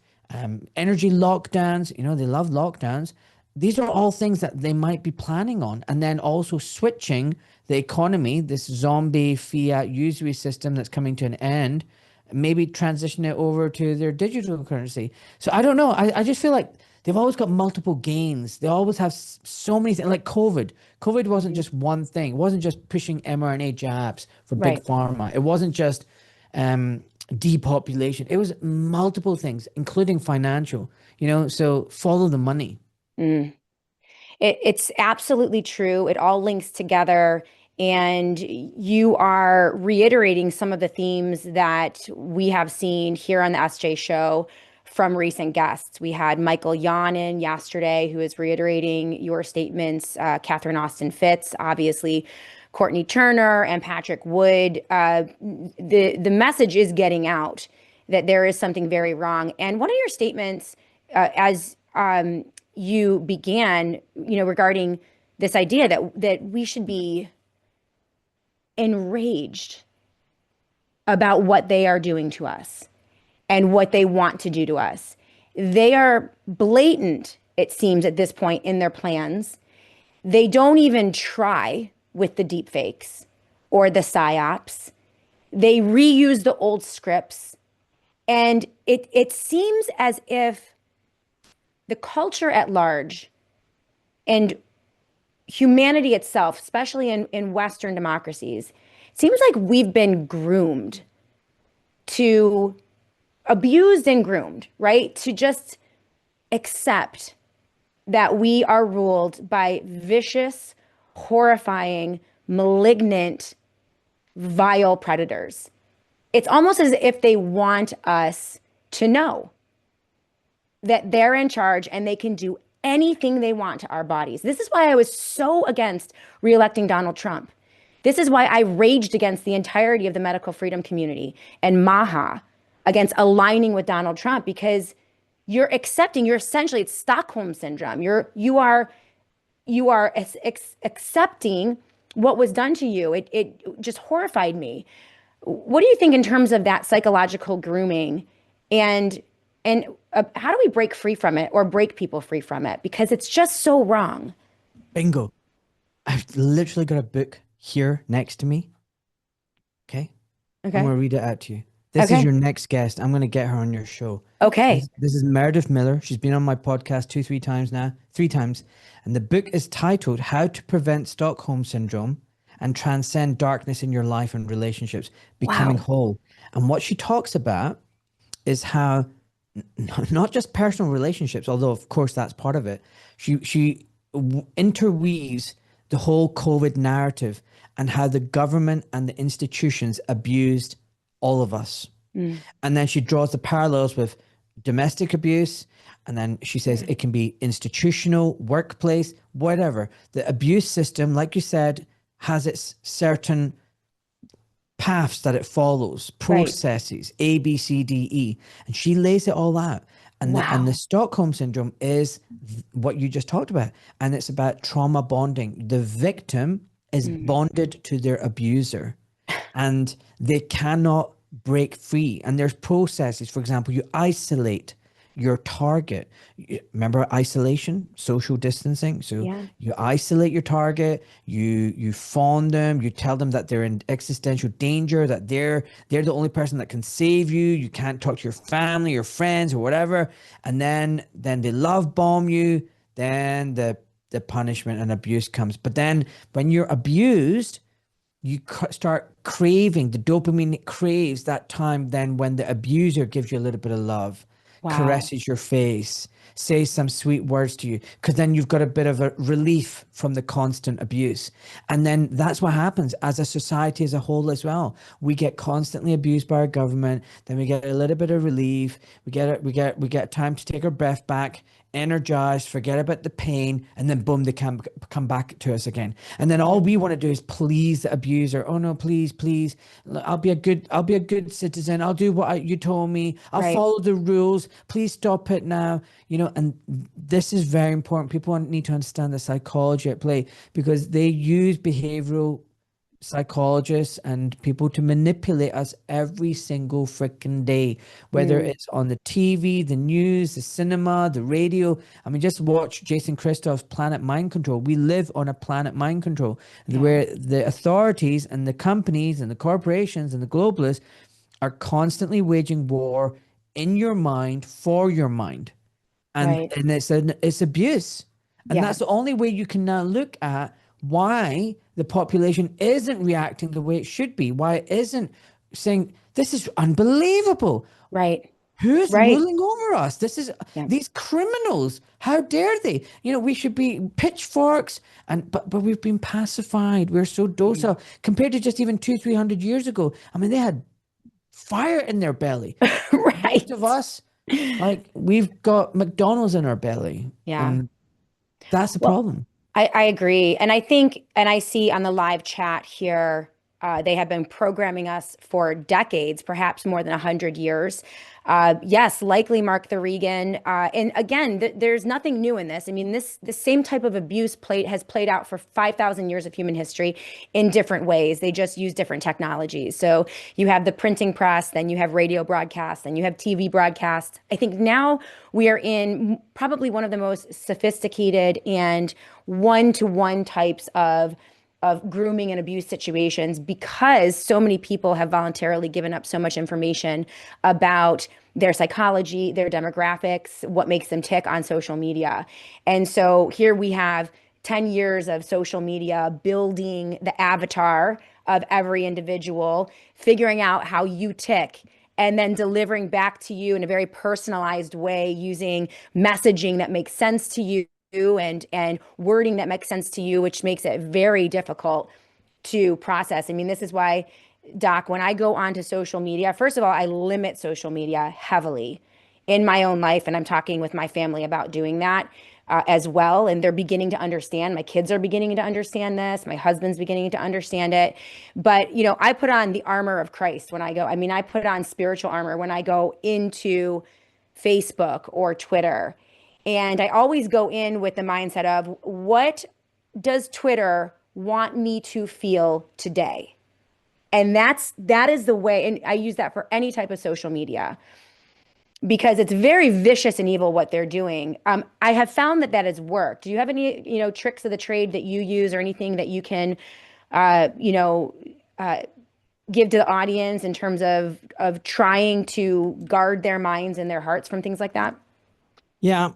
B: energy lockdowns, they love lockdowns. These are all things that they might be planning on. And then also switching the economy, this zombie fiat usury system that's coming to an end, maybe transition it over to their digital currency. So I don't know. I just feel like they've always got multiple gains. They always have so many things. Like COVID. COVID wasn't just one thing. It wasn't just pushing mRNA jabs for big
A: Right.
B: pharma. It wasn't just depopulation. It was multiple things, including financial. So follow the money.
A: Mm. It's absolutely true. It all links together. And you are reiterating some of the themes that we have seen here on the SJ show from recent guests. We had Michael Yanin yesterday, who is reiterating your statements, Catherine Austin Fitz, obviously, Courtney Turner, and Patrick Wood. The message is getting out that there is something very wrong. And one of your statements, as you began, regarding this idea that we should be enraged about what they are doing to us and what they want to do to us. They are blatant, it seems, at this point in their plans. They don't even try with the deepfakes or the psyops. They reuse the old scripts. And it seems as if the culture at large and humanity itself, especially in Western democracies, it seems like we've been groomed to abused and groomed, right? To just accept that we are ruled by vicious, horrifying, malignant, vile predators. It's almost as if they want us to know that they're in charge and they can do anything they want to our bodies. This is why I was so against reelecting Donald Trump. This is why I raged against the entirety of the medical freedom community and MAHA against aligning with Donald Trump, because you're accepting, you're essentially, it's Stockholm syndrome. You are accepting what was done to you. It just horrified me. What do you think in terms of that psychological grooming, and how do we break free from it or break people free from it? Because it's just so wrong.
B: Bingo. I've literally got a book here next to me. Okay. I'm
A: Okay.
B: going to read it out to you. This is
A: Okay.
B: your next guest. I'm going to get her on your show.
A: Okay.
B: This is Meredith Miller. She's been on my podcast 3 times now. 3 times. And the book is titled How to Prevent Stockholm Syndrome and Transcend Darkness in Your Life and Relationships, Becoming
A: Wow.
B: Whole. And what she talks about is how not just personal relationships, although of course that's part of it. She interweaves the whole COVID narrative and how the government and the institutions abused all of us.
A: Mm.
B: And then she draws the parallels with domestic abuse. And then she says it can be institutional, workplace, whatever. The abuse system, like you said, has its certain paths that it follows,
A: Right.
B: processes, A, B, C, D, E. And she lays it all out. And the
A: Wow.
B: Stockholm syndrome is what you just talked about. And it's about trauma bonding. The victim is
A: Mm.
B: bonded to their abuser and they cannot break free. And there's processes. For example, you isolate your target. Remember isolation, social distancing. So
A: Yeah.
B: you isolate your target, you fawn them, you tell them that they're in existential danger, that they're the only person that can save you. You can't talk to your family, your friends, or whatever. And then they love bomb you. Then the punishment and abuse comes. But then when you're abused, you start craving the dopamine. It craves that time then when the abuser gives you a little bit of love,
A: Wow.
B: caresses your face, says some sweet words to you, because then you've got a bit of a relief from the constant abuse. And then that's what happens as a society as a whole as well. We get constantly abused by our government, then we get a little bit of relief, we get time to take our breath back, energized, forget about the pain, and then boom, they come back to us again. And then all we want to do is please the abuser. Oh no, please, please, I'll be a good citizen. I'll do what you told me. I'll
A: Right.
B: follow the rules. Please stop it now. And this is very important. People need to understand the psychology at play because they use behavioral psychologists and people to manipulate us every single freaking day, whether
A: Mm.
B: it's on the TV, the news, the cinema, the radio. I mean, just watch Jason Christoph's Planet Mind Control. We live on a planet mind control
A: Yeah.
B: where the authorities and the companies and the corporations and the globalists are constantly waging war in your mind for your mind. and
A: Right.
B: and it's abuse, and
A: Yeah.
B: that's the only way you can now look at why the population isn't reacting the way it should be, why it isn't saying this is unbelievable.
A: Right.
B: Who's
A: Right.
B: ruling over us? This is
A: Yeah.
B: these criminals. How dare they? We should be pitchforks, but we've been pacified. We're so
A: Mm.
B: docile compared to just even 200-300 years ago. I mean, they had fire in their belly. Most of
A: Right.
B: us, like, we've got McDonald's in our belly,
A: Yeah.
B: and that's the
A: Well,
B: problem.
A: I agree. And I think, and I see on the live chat here, they have been programming us for decades, perhaps more than 100 years. Yes, likely Mark the Regan. And again, there's nothing new in this. I mean, the same type of abuse has played out for 5,000 years of human history in different ways. They just use different technologies. So you have the printing press, then you have radio broadcasts, then you have TV broadcasts. I think now we are in probably one of the most sophisticated and one-to-one types of grooming and abuse situations, because so many people have voluntarily given up so much information about their psychology, their demographics, what makes them tick on social media. And so here we have 10 years of social media building the avatar of every individual, figuring out how you tick and then delivering back to you in a very personalized way using messaging that makes sense to you and wording that makes sense to you, which makes it very difficult to process. I mean, this is why, Doc, when I go onto social media, first of all, I limit social media heavily in my own life. And I'm talking with my family about doing that as well. And they're beginning to understand. My kids are beginning to understand this. My husband's beginning to understand it. But, I put on the armor of Christ when I go. I mean, I put on spiritual armor when I go into Facebook or Twitter. And I always go in with the mindset of what does Twitter want me to feel today? And that is the way, and I use that for any type of social media because it's very vicious and evil what they're doing. I have found that that has worked. Do you have any, tricks of the trade that you use or anything that you can, uh, you know, uh, give to the audience in terms of trying to guard their minds and their hearts from things like that?
B: Yeah.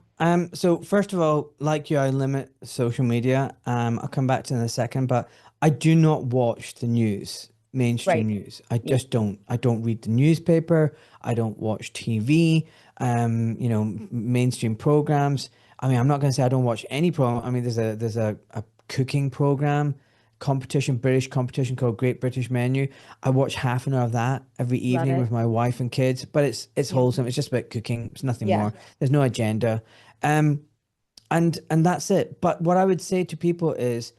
B: So first of all, like you, I limit social media. I'll come back to it in a second, but I do not watch the news, mainstream
A: Right.
B: news. I
A: Yeah.
B: just don't. I don't read the newspaper. I don't watch TV. Mainstream programs. I mean, I'm not going to say I don't watch any program. I mean, there's a cooking program competition, British competition called Great British Menu. I watch half an hour of that every
A: Love
B: evening
A: it.
B: with my wife and kids, but it's
A: Yeah.
B: wholesome. It's just about cooking. It's nothing
A: Yeah.
B: more. There's no agenda. Um, and that's it. But what I would say to people is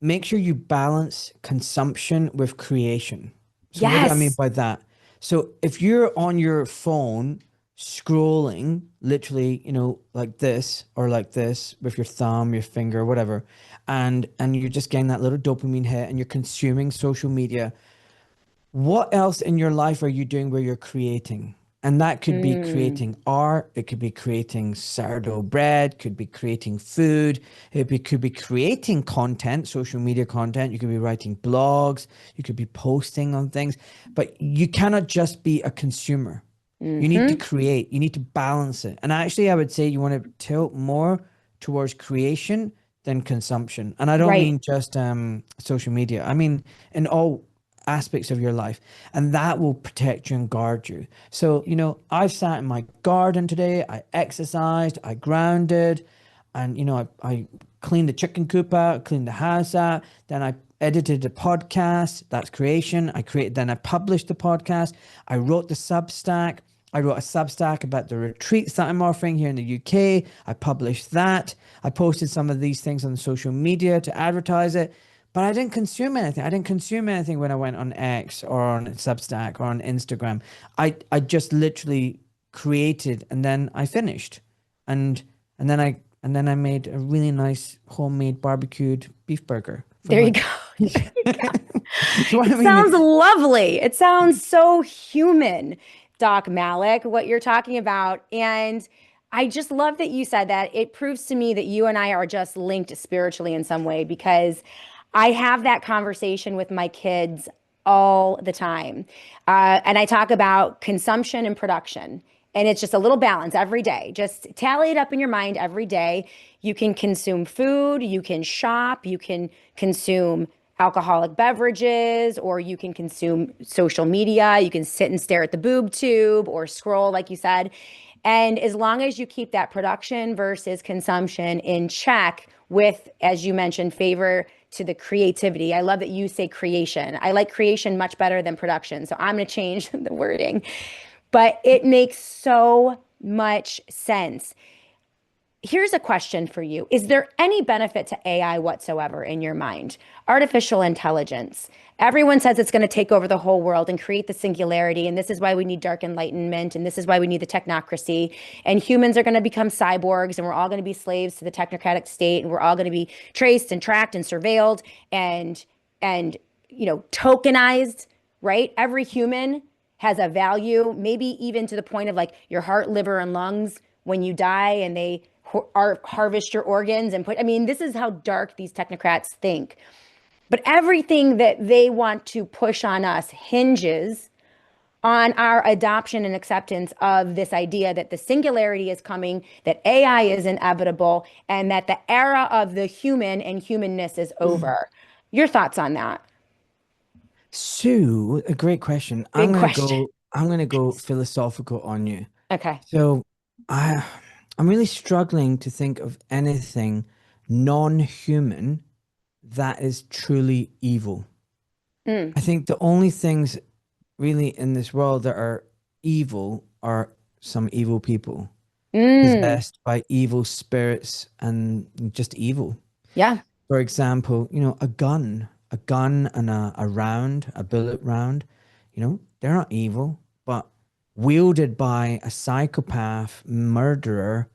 B: make sure you balance consumption with creation. So what do I mean
A: Yes.
B: by that? So if you're on your phone scrolling literally, like this or like this with your thumb, your finger, whatever, and you're just getting that little dopamine hit and you're consuming social media, what else in your life are you doing where you're creating? And that could be
A: Mm,
B: creating art, it could be creating sourdough bread, could be creating food, could be creating content, social media content. You could be writing blogs, you could be posting on things, but you cannot just be a consumer. You need to
A: hmm.
B: create, you need to balance it. And actually, I would say you want to tilt more towards creation than consumption. And I don't
A: Right.
B: mean just social media, I mean in all aspects of your life, and that will protect you and guard you. So, I've sat in my garden today, I exercised, I grounded, and, I cleaned the chicken coop out, cleaned the house out, then I edited the podcast, that's creation. Then I published the podcast, I wrote the Substack. I wrote a Substack about the retreats that I'm offering here in the UK. I published that. I posted some of these things on social media to advertise it. But I didn't consume anything. I didn't consume anything when I went on X or on Substack or on Instagram. I just literally created and then I finished. And and then I made a really nice homemade barbecued beef burger for
A: There you go.
B: lunch.
A: There you go.
B: So what I
A: It
B: mean,
A: sounds lovely. It sounds so human, Doc Malik, what you're talking about. And I just love that you said that. It proves to me that you and I are just linked spiritually in some way because I have that conversation with my kids all the time. And I talk about consumption and production. And it's just a little balance every day. Just tally it up in your mind every day. You can consume food, you can shop, you can consume alcoholic beverages, or you can consume social media. You can sit and stare at the boob tube or scroll, like you said. And as long as you keep that production versus consumption in check with, as you mentioned, favor to the creativity. I love that you say creation. I like creation much better than production. So I'm going to change the wording. But it makes so much sense. Here's a question for you. Is there any benefit to AI whatsoever in your mind? Artificial intelligence. Everyone says it's going to take over the whole world and create the singularity. And this is why we need dark enlightenment. And this is why we need the technocracy. And humans are going to become cyborgs and we're all going to be slaves to the technocratic state. And we're all going to be traced and tracked and surveilled and tokenized, right? Every human has a value, maybe even to the point of like your heart, liver, and lungs when you die and they harvest your organs and I mean, this is how dark these technocrats think. But everything that they want to push on us hinges on our adoption and acceptance of this idea that the singularity is coming, that AI is inevitable, and that the era of the human and humanness is over. Your thoughts on that?
B: Sue, a great question. I'm
A: Big
B: gonna
A: question.
B: go. I'm gonna go philosophical on you.
A: Okay.
B: So I I'm really struggling to think of anything non-human that is truly evil.
A: Mm.
B: I think the only things really in this world that are evil are some evil people
A: Mm.
B: possessed by evil spirits and just evil.
A: Yeah.
B: For example, a gun and a round, a bullet round, they're not evil, but wielded by a psychopath murderer,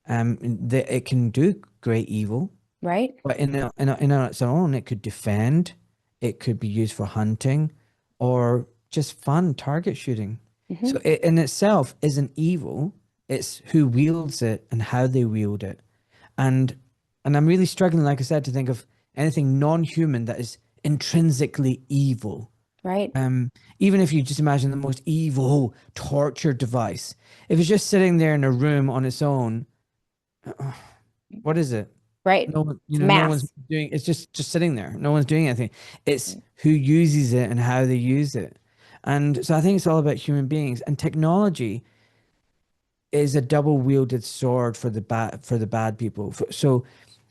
B: it can do great evil.
A: Right.
B: But in its own, it could defend, it could be used for hunting, or just fun target shooting.
A: Hmm.
B: So it in itself isn't evil. It's who wields it and how they wield it. And and I'm really struggling, like I said, to think of anything non-human that is intrinsically evil.
A: Right.
B: Um, Even if you just imagine the most evil torture device, if it's just sitting there in a room on its own, what is it?
A: Right.
B: No one,
A: It's
B: no one's
A: mass.
B: doing. It's just sitting there. No one's doing anything. It's who uses it and how they use it. And so I think it's all about human beings, and technology is a double-wielded sword for the bad people. So,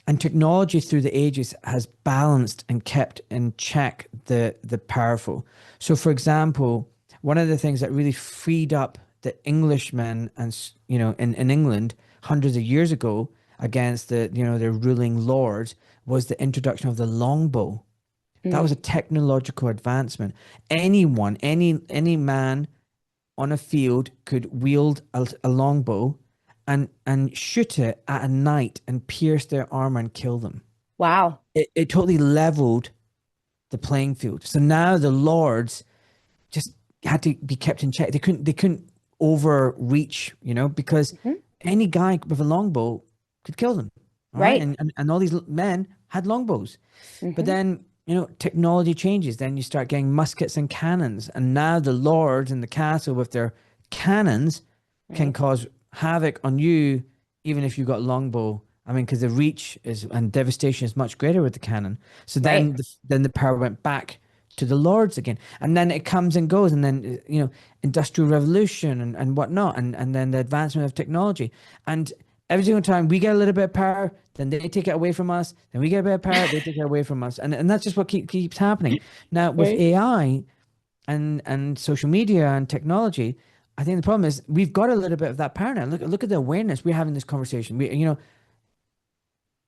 B: and technology through the ages has balanced and kept in check the powerful. So, for example, one of the things that really freed up the Englishmen and in England hundreds of years ago against their ruling lords was the introduction of the longbow. That was
A: Mm.
B: a technological advancement. Any man on a field could wield a longbow and shoot it at a night and pierce their armor and kill them.
A: Wow.
B: It totally leveled the playing field. So now the lords just had to be kept in check. They couldn't overreach, because
A: Hmm.
B: any guy with a longbow could kill them. All right.
A: Right.
B: And all these men had longbows. But
A: Hmm.
B: then, technology changes. Then you start getting muskets and cannons. And now the lords in the castle with their cannons can
A: Right.
B: cause havoc on you, even if you've got longbow. I mean, because the reach is and devastation is much greater with the cannon. So
A: Right.
B: then the power went back to the lords again. And then it comes and goes. And then, industrial revolution and whatnot. And then the advancement of technology. And every single time we get a little bit of power, then they take it away from us. Then we get a bit of power, they take it away from us, and that's just what keeps happening. Now with
A: Right.
B: AI and social media and technology, I think the problem is we've got a little bit of that power now. Look at the awareness we're having this conversation.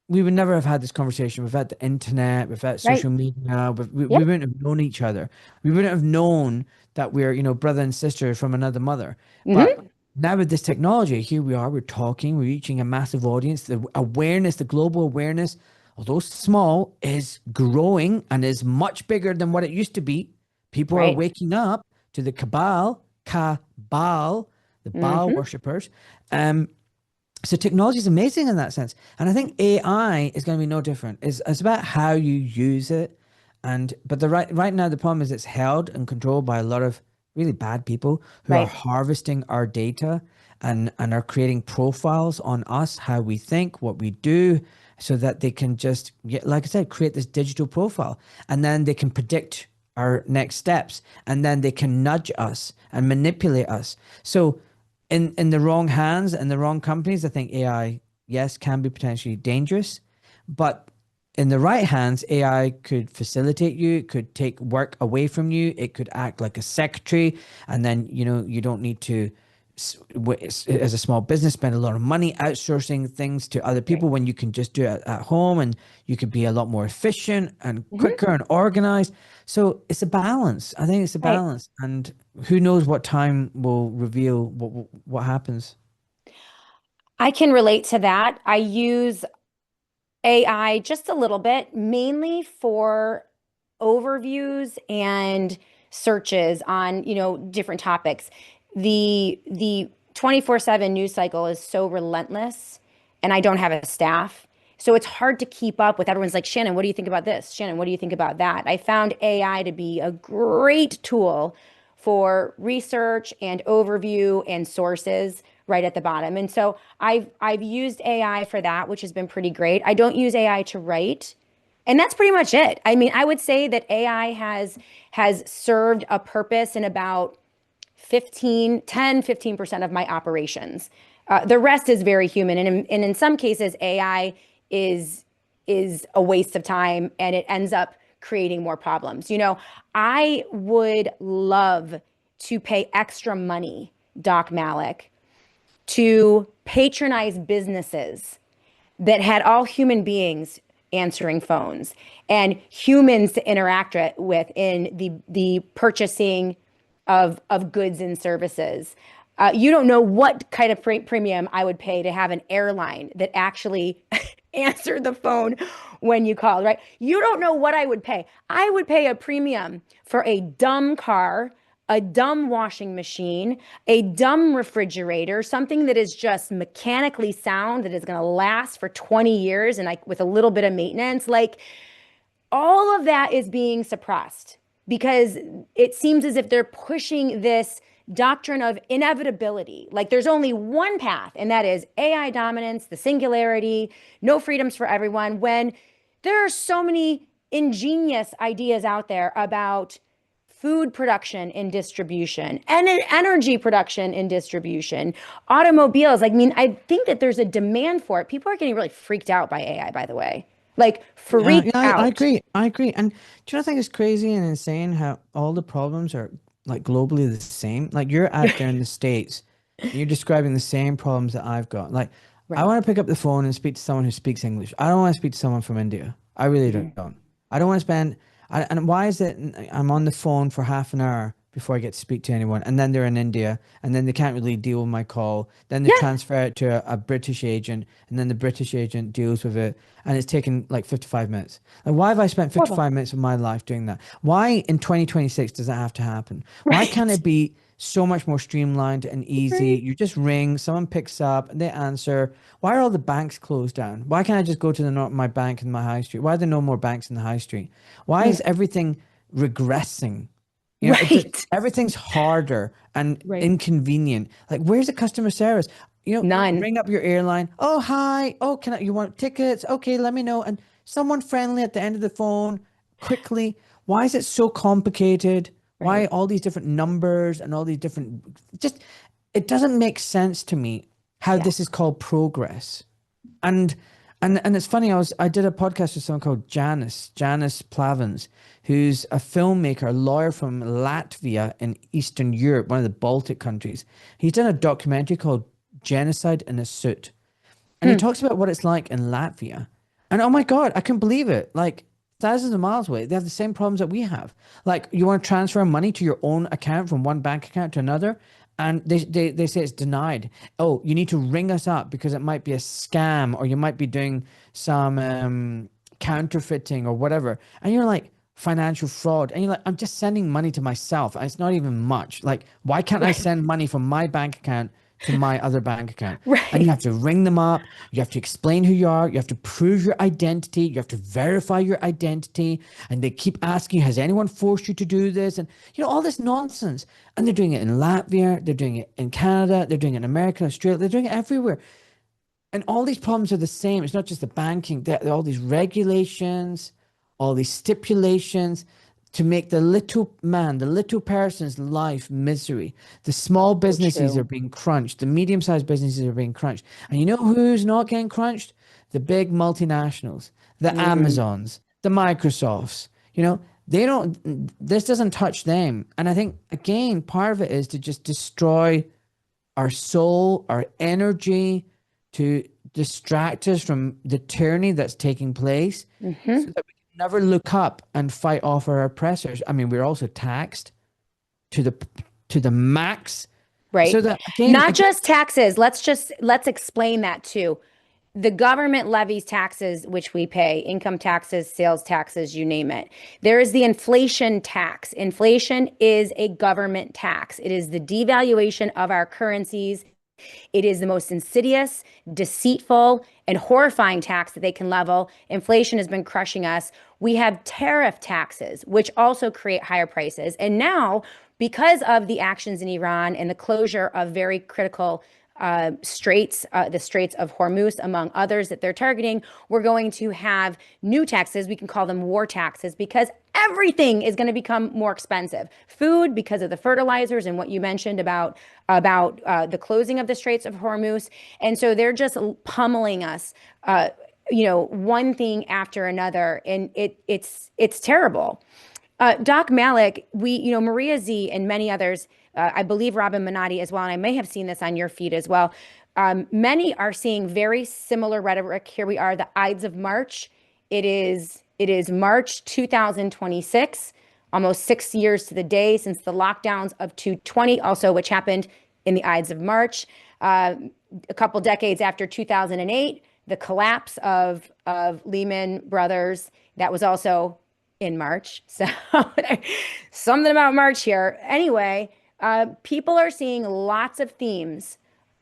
B: We would never have had this conversation without the internet, without
A: Right.
B: social media. We
A: Yep.
B: wouldn't have known each other. We wouldn't have known that we're, brother and sister from another mother. But
A: Hmm.
B: now with this technology, here we are, we're talking, we're reaching a massive audience. The awareness, the global awareness, although small, is growing and is much bigger than what it used to be. People are
A: Right.
B: waking up to the cabal, the Baal
A: Hmm.
B: worshippers. Um, so technology is amazing in that sense, and I think AI is going to be no different. It's about how you use it, but the right now the problem is it's held and controlled by a lot of really bad people who are
A: Right.
B: harvesting our data and are creating profiles on us, how we think, what we do, so that they can just, like I said, create this digital profile, and then they can predict our next steps, and then they can nudge us and manipulate us. So in the wrong hands and the wrong companies, I think AI, yes, can be potentially dangerous, but in the right hands, AI could facilitate you, it could take work away from you, it could act like a secretary, and then you don't need to, as a small business, spend a lot of money outsourcing things to other
A: Right.
B: people when you can just do it at home, and you could be a lot more efficient and
A: Hmm.
B: quicker and organized. So it's a balance. I think it's a
A: Right.
B: balance, and who knows what time will reveal what happens.
A: I can relate to that. I use AI just a little bit, mainly for overviews and searches on, different topics. The 24/7 news cycle is so relentless, and I don't have a staff. So it's hard to keep up with everyone's like, Shannon, what do you think about this? Shannon, what do you think about that? I found AI to be a great tool for research and overview and sources right at the bottom. And so I've used AI for that, which has been pretty great. I don't use AI to write. And that's pretty much it. I mean, I would say that AI has served a purpose in about 10, 15% of my operations. The rest is very human. And in some cases, AI is a waste of time and it ends up creating more problems. I would love to pay extra money, Doc Malik, to patronize businesses that had all human beings answering phones and humans to interact with in the purchasing of goods and services. You don't know what kind of premium I would pay to have an airline that actually answered the phone when you called, right? You don't know what I would pay. I would pay a premium for a dumb car, a dumb washing machine, a dumb refrigerator, something that is just mechanically sound that is going to last for 20 years and like with a little bit of maintenance. Like all of that is being suppressed because it seems as if they're pushing this doctrine of inevitability. Like there's only one path, and that is AI dominance, the singularity, no freedoms for everyone, when there are so many ingenious ideas out there about food production and distribution and energy production and distribution, automobiles. Like, I mean, I think that there's a demand for it. People are getting really freaked out by AI, by the way. Like
B: Yeah,
A: freaked
B: I
A: out.
B: agree. I agree. And do you not think it's crazy and insane how all the problems are like globally the same? Like you're out there in the States and you're describing the same problems that I've got. Like I
A: Right.
B: want to pick up the phone and speak to someone who speaks English. I don't want to speak to someone from India. I really
A: Mhm.
B: don't. I don't want to spend and why is it I'm on the phone for half an hour before I get to speak to anyone and then they're in India and then they can't really deal with my call. Then they
A: Yeah.
B: transfer it to a British agent and then the British agent deals with it and it's taken like 55 minutes. Like, why have I spent
A: Horrible.
B: 55 minutes of my life doing that? Why in 2026 does that have to happen? Why can't
A: Right.
B: it be so much more streamlined and easy?
A: Right.
B: You just ring, someone picks up, and they answer. Why are all the banks closed down? Why can't I just go to my bank in my high street? Why are there no more banks in the high street? Why
A: Mm.
B: is everything regressing? It just
A: Right.
B: everything's harder and
A: Right.
B: inconvenient. Like, where's the customer service?
A: None.
B: Ring up your airline. Oh, hi. Oh, you want tickets? Okay, let me know. And someone friendly at the end of the phone, quickly. Why is it so complicated? Why
A: Right.
B: all these different numbers and all these different, just, it doesn't make sense to me how
A: Yeah.
B: this is called progress. And it's funny, I did a podcast with someone called Janice Plavins, who's a filmmaker, a lawyer from Latvia in Eastern Europe, one of the Baltic countries. He's done a documentary called Genocide in a Suit. And he
A: Hmm.
B: talks about what it's like in Latvia. And oh my God, I couldn't believe it. Like thousands of miles away, they have the same problems that we have. Like you want to transfer money to your own account from one bank account to another, and they say it's denied. Oh, you need to ring us up because it might be a scam or you might be doing some counterfeiting or whatever. And you're like, financial fraud. And you're like, I'm just sending money to myself. And it's not even much. Like, why can't I
A: Right.
B: send money from my bank account to my other bank account? And you have
A: Right.
B: to ring them up. You have to explain who you are. You have to prove your identity. You have to verify your identity. And they keep asking, has anyone forced you to do this? And, all this nonsense. And they're doing it in Latvia. They're doing it in Canada. They're doing it in America, Australia. They're doing it everywhere. And all these problems are the same. It's not just the banking, there are all these regulations, all these stipulations to make the little man, the little person's life misery. The small
A: So
B: businesses are
A: true.
B: being crunched, the medium sized businesses are being crunched. And you know who's not getting crunched? The big multinationals, the
A: Mm.
B: Amazons, the Microsofts. They don't, this doesn't touch them. And I think, again, part of it is to just destroy our soul, our energy, to distract us from the tyranny that's taking place so
A: Hmm.
B: that we can never look up and fight off our oppressors. I mean, we're also taxed to the max. So
A: Right.
B: that again,
A: Not just taxes. Let's explain that too. The government levies taxes, which we pay, income taxes, sales taxes, you name it. There is the inflation tax. Inflation is a government tax. It is the devaluation of our currencies. It is the most insidious, deceitful, and horrifying tax that they can level. Inflation has been crushing us. We have tariff taxes, which also create higher prices. And now, because of the actions in Iran and the closure of very critical straits, the Straits of Hormuz, among others that they're targeting, we're going to have new taxes. We can call them war taxes because Everything is going to become more expensive. Food, because of the fertilizers and what you mentioned about the closing of the Straits of Hormuz, and so they're just pummeling us, one thing after another, and it's terrible. Doc Malik, Maria Z and many others, I believe Robin Minotti as well, and I may have seen this on your feed as well. Many are seeing very similar rhetoric. Here we are, the Ides of March. It is March 2026, almost 6 years to the day since the lockdowns of 2020, also which happened in the Ides of March. A couple decades after 2008, the collapse of Lehman Brothers, that was also in March. So something about March here. Anyway, people are seeing lots of themes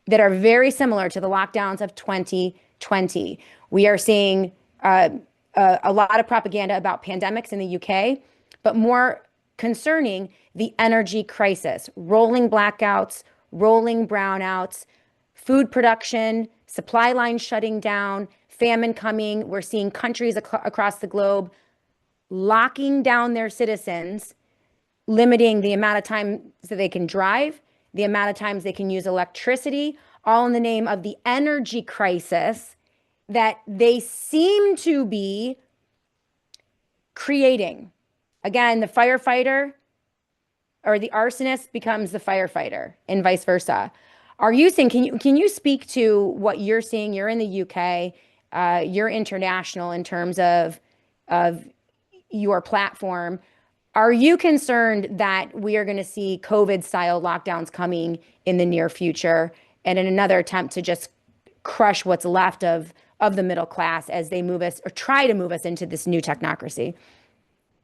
A: that are very similar to the lockdowns of 2020. We are seeing a lot of propaganda about pandemics in the UK, but more concerning the energy crisis, rolling blackouts, rolling brownouts, food production, supply lines shutting down, famine coming. We're seeing countries across the globe locking down their citizens, limiting the amount of time that they can drive, the amount of times they can use electricity, all in the name of the energy crisis that they seem to be creating. Again, the firefighter or the arsonist becomes the firefighter and vice versa. Are you seeing, can you speak to what you're seeing? You're in the UK, you're international in terms of your platform. Are you concerned that we are going to see COVID style lockdowns coming in the near future and in another attempt to just crush what's left of the middle class as they move us or try to move us into this new technocracy?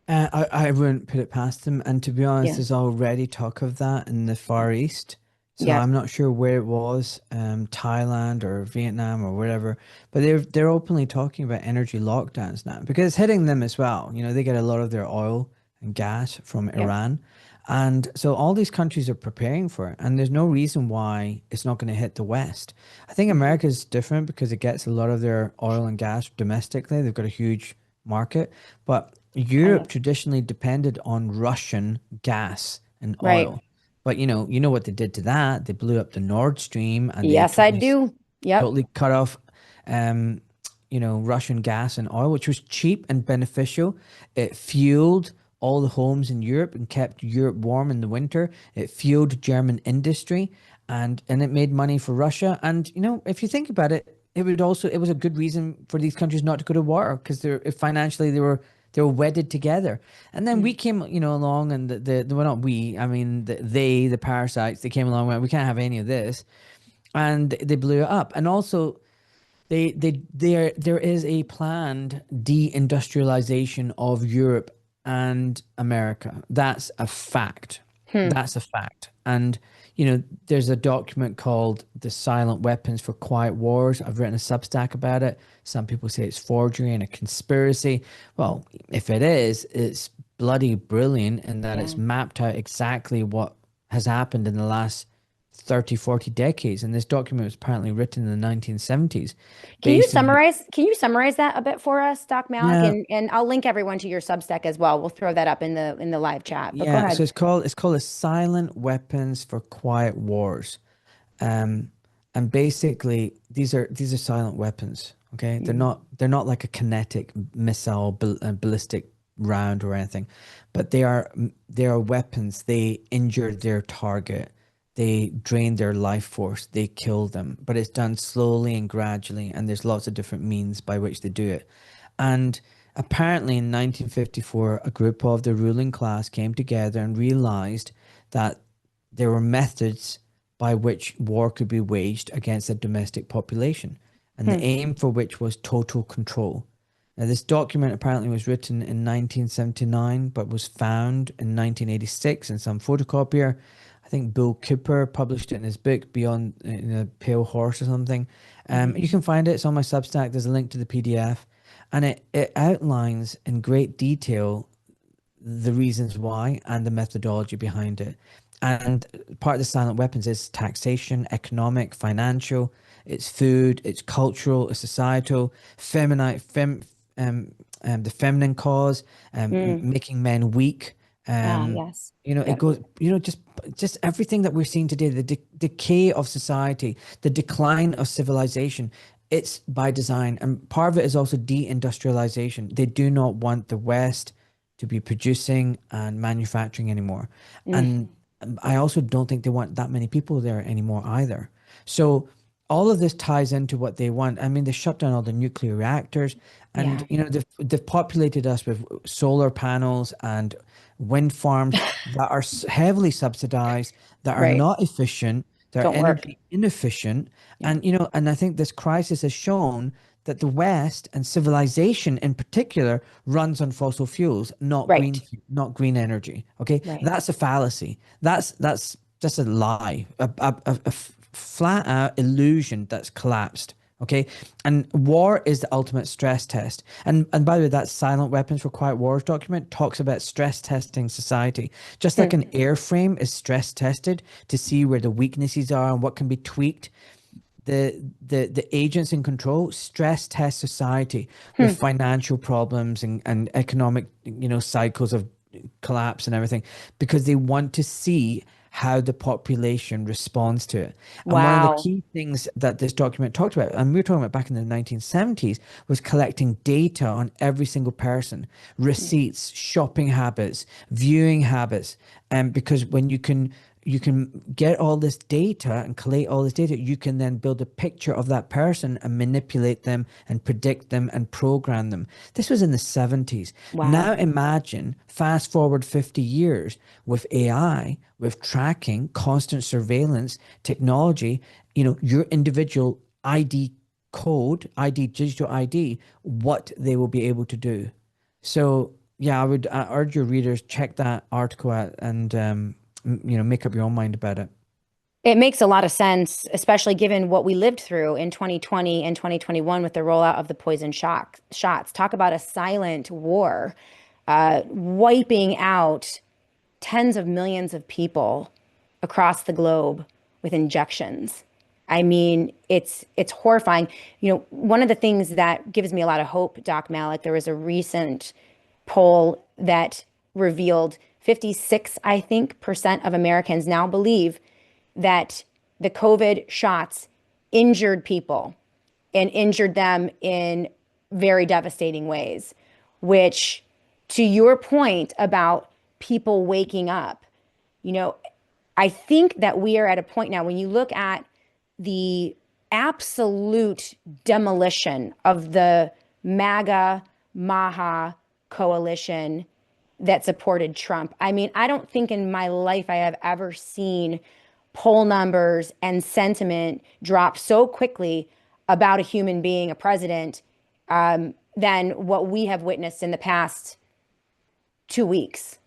B: I wouldn't put it past them. And to be honest,
A: Yeah.
B: there's already talk of that in the Far East. So
A: Yep.
B: I'm not sure where it was, Thailand or Vietnam or wherever, but they're openly talking about energy lockdowns now because it's hitting them as well. You know, they get a lot of their oil and gas from
A: Yep.
B: Iran. And so all these countries are preparing for it, and there's no reason why it's not going to hit the West. I think
A: Mhm.
B: America's different because it gets a lot of their oil and gas domestically. They've got a huge market, but
A: Kind of.
B: Europe traditionally depended on Russian gas and
A: Right.
B: oil. But you know what they did to that? They blew up the Nord Stream and they
A: Yes, I do. Yep.
B: totally cut off um, Russian gas and oil, which was cheap and beneficial. It fueled all the homes in Europe and kept Europe warm in the winter. It fueled German industry and it made money for Russia. And if you think about it, it was a good reason for these countries not to go to war because they're financially they were wedded together. And then we
A: Mm.
B: came, along and well, not we, I mean the parasites, they came along and went, we can't have any of this, and they blew it up. And also there is a planned deindustrialization of Europe and America. That's a fact.
A: Hmm.
B: That's a fact. And there's a document called The Silent Weapons for Quiet Wars. I've written a Substack about it. Some people say it's forgery and a conspiracy. Well, if it is, it's bloody brilliant in that
A: Yeah.
B: it's mapped out exactly what has happened in the last 30, 40 decades. And this document was apparently written in the 1970s,
A: Can you
B: based in the,
A: summarize that a bit for us, Doc Malik?
B: yeah,
A: And I'll link everyone to your Substack as well. We'll throw that up in the live chat. But go
B: yeah. So
A: ahead.
B: it's called a Silent Weapons for Quiet Wars. Um, and basically these are silent weapons. Okay, they're
A: Mm.
B: not they're not like a kinetic missile, ballistic round or anything, but they are weapons. They injure their target. They drain their life force. They kill them. But it's done slowly and gradually, and there's lots of different means by which they do it. And apparently in 1954, a group of the ruling class came together and realized that there were methods by which war could be waged against a domestic population, and the
A: Hmm.
B: aim for which was total control. Now, this document apparently was written in 1979, but was found in 1986 in some photocopier. I think Bill Cooper published it in his book Beyond Pale Horse or something. You
A: Mhm.
B: can find it. It's on my Substack. There's a link to the PDF, and it outlines in great detail the reasons why and the methodology behind it. And part of the silent weapons is taxation, economic, financial, it's food, it's cultural, it's societal, feminine, the feminine cause,
A: Mm.
B: making men weak.
A: Ah,
B: Um,
A: yes.
B: it
A: Yep.
B: goes, just everything that we're seeing today, the decay of society, the decline of civilization. It's by design, and part of it is also deindustrialization. They do not want the West to be producing and manufacturing anymore,
A: Mm.
B: and I also don't think they want that many people there anymore either. So all of this ties into what they want. I mean, they shut down all the nuclear reactors, and
A: Yeah.
B: they've populated us with solar panels and wind farms that are heavily subsidized, that are
A: Right.
B: not efficient, they're
A: Don't work.
B: energy inefficient,
A: Yeah.
B: and and I think this crisis has shown that the West and civilization in particular runs on fossil fuels,
A: Right.
B: not green energy. Okay,
A: Right.
B: that's a fallacy. That's just a lie, a flat out illusion that's collapsed. Okay, and war is the ultimate stress test. And by the way, that Silent Weapons for Quiet Wars document talks about stress testing society, just like
A: Hmm.
B: an airframe is stress tested to see where the weaknesses are and what can be tweaked. The agents in control stress test society with
A: Hmm.
B: financial problems and economic cycles of collapse and everything, because they want to see how the population responds to it. And one of the
A: Wow.
B: key things that this document talked about, and we were talking about back in the 1970s, was collecting data on every single person, receipts, shopping habits, viewing habits. And because when you can get all this data and collate all this data, you can then build a picture of that person and manipulate them and predict them and program them. This was in the 70s.
A: Wow.
B: Now imagine fast forward 50 years with AI, with tracking, constant surveillance, technology, your individual ID code, ID, digital ID, what they will be able to do. So yeah, I urge your readers check that article out and make up your own mind about it.
A: It makes a lot of sense, especially given what we lived through in 2020 and 2021 with the rollout of the poison shots. Talk about a silent war, wiping out tens of millions of people across the globe with injections. I mean, it's horrifying. One of the things that gives me a lot of hope, Doc Malik, there was a recent poll that revealed 56, I think, percent of Americans now believe that the COVID shots injured people and injured them in very devastating ways, which, to your point about people waking up, you know, I think that we are at a point now when you look at the absolute demolition of the MAGA Maha coalition that supported Trump. I mean, I don't think in my life I have ever seen poll numbers and sentiment drop so quickly about a human being, a president, than what we have witnessed in the past 2 weeks.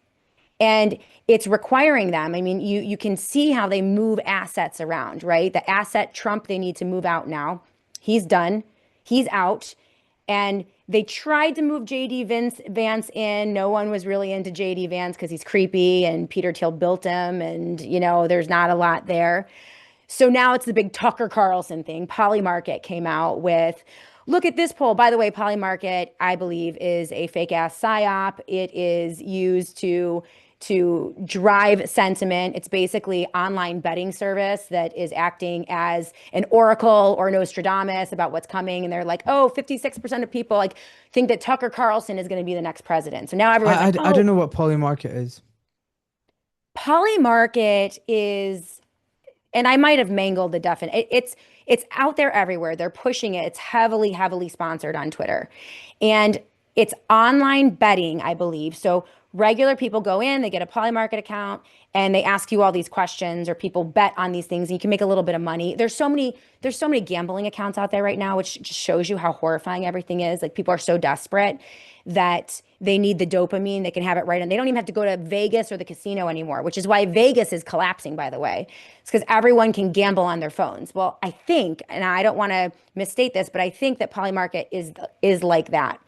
A: And it's requiring them. I mean, you can see how they move assets around, right? The asset Trump they need to move out now. He's done. He's out. And they tried to move Vance in. No one was really into JD Vance because he's creepy and Peter Thiel built him and there's not a lot there. So now it's the big Tucker Carlson thing. Polymarket came out with, look at this poll. By the way, Polymarket, I believe, is a fake ass psyop. It is used to drive sentiment. It's basically online betting service that is acting as an oracle or Nostradamus about what's coming. And they're like, oh, 56% of people think that Tucker Carlson is going to be the next president. So now everyone's like,
B: I don't
A: oh,
B: know what polymarket is.
A: Polymarket is, and I might have mangled the definition. It's out there everywhere. They're pushing it. It's heavily, heavily sponsored on Twitter. And it's online betting, I believe. So regular people go in, they get a Polymarket account, and they ask you all these questions, or people bet on these things, and you can make a little bit of money. There's so many gambling accounts out there right now, which just shows you how horrifying everything is. Like, people are so desperate that they need the dopamine. They can have it right, and they don't even have to go to Vegas or the casino anymore, which is why Vegas is collapsing, by the way. It's because everyone can gamble on their phones. Well, I think, and I don't want to misstate this, but I think that Polymarket is like that.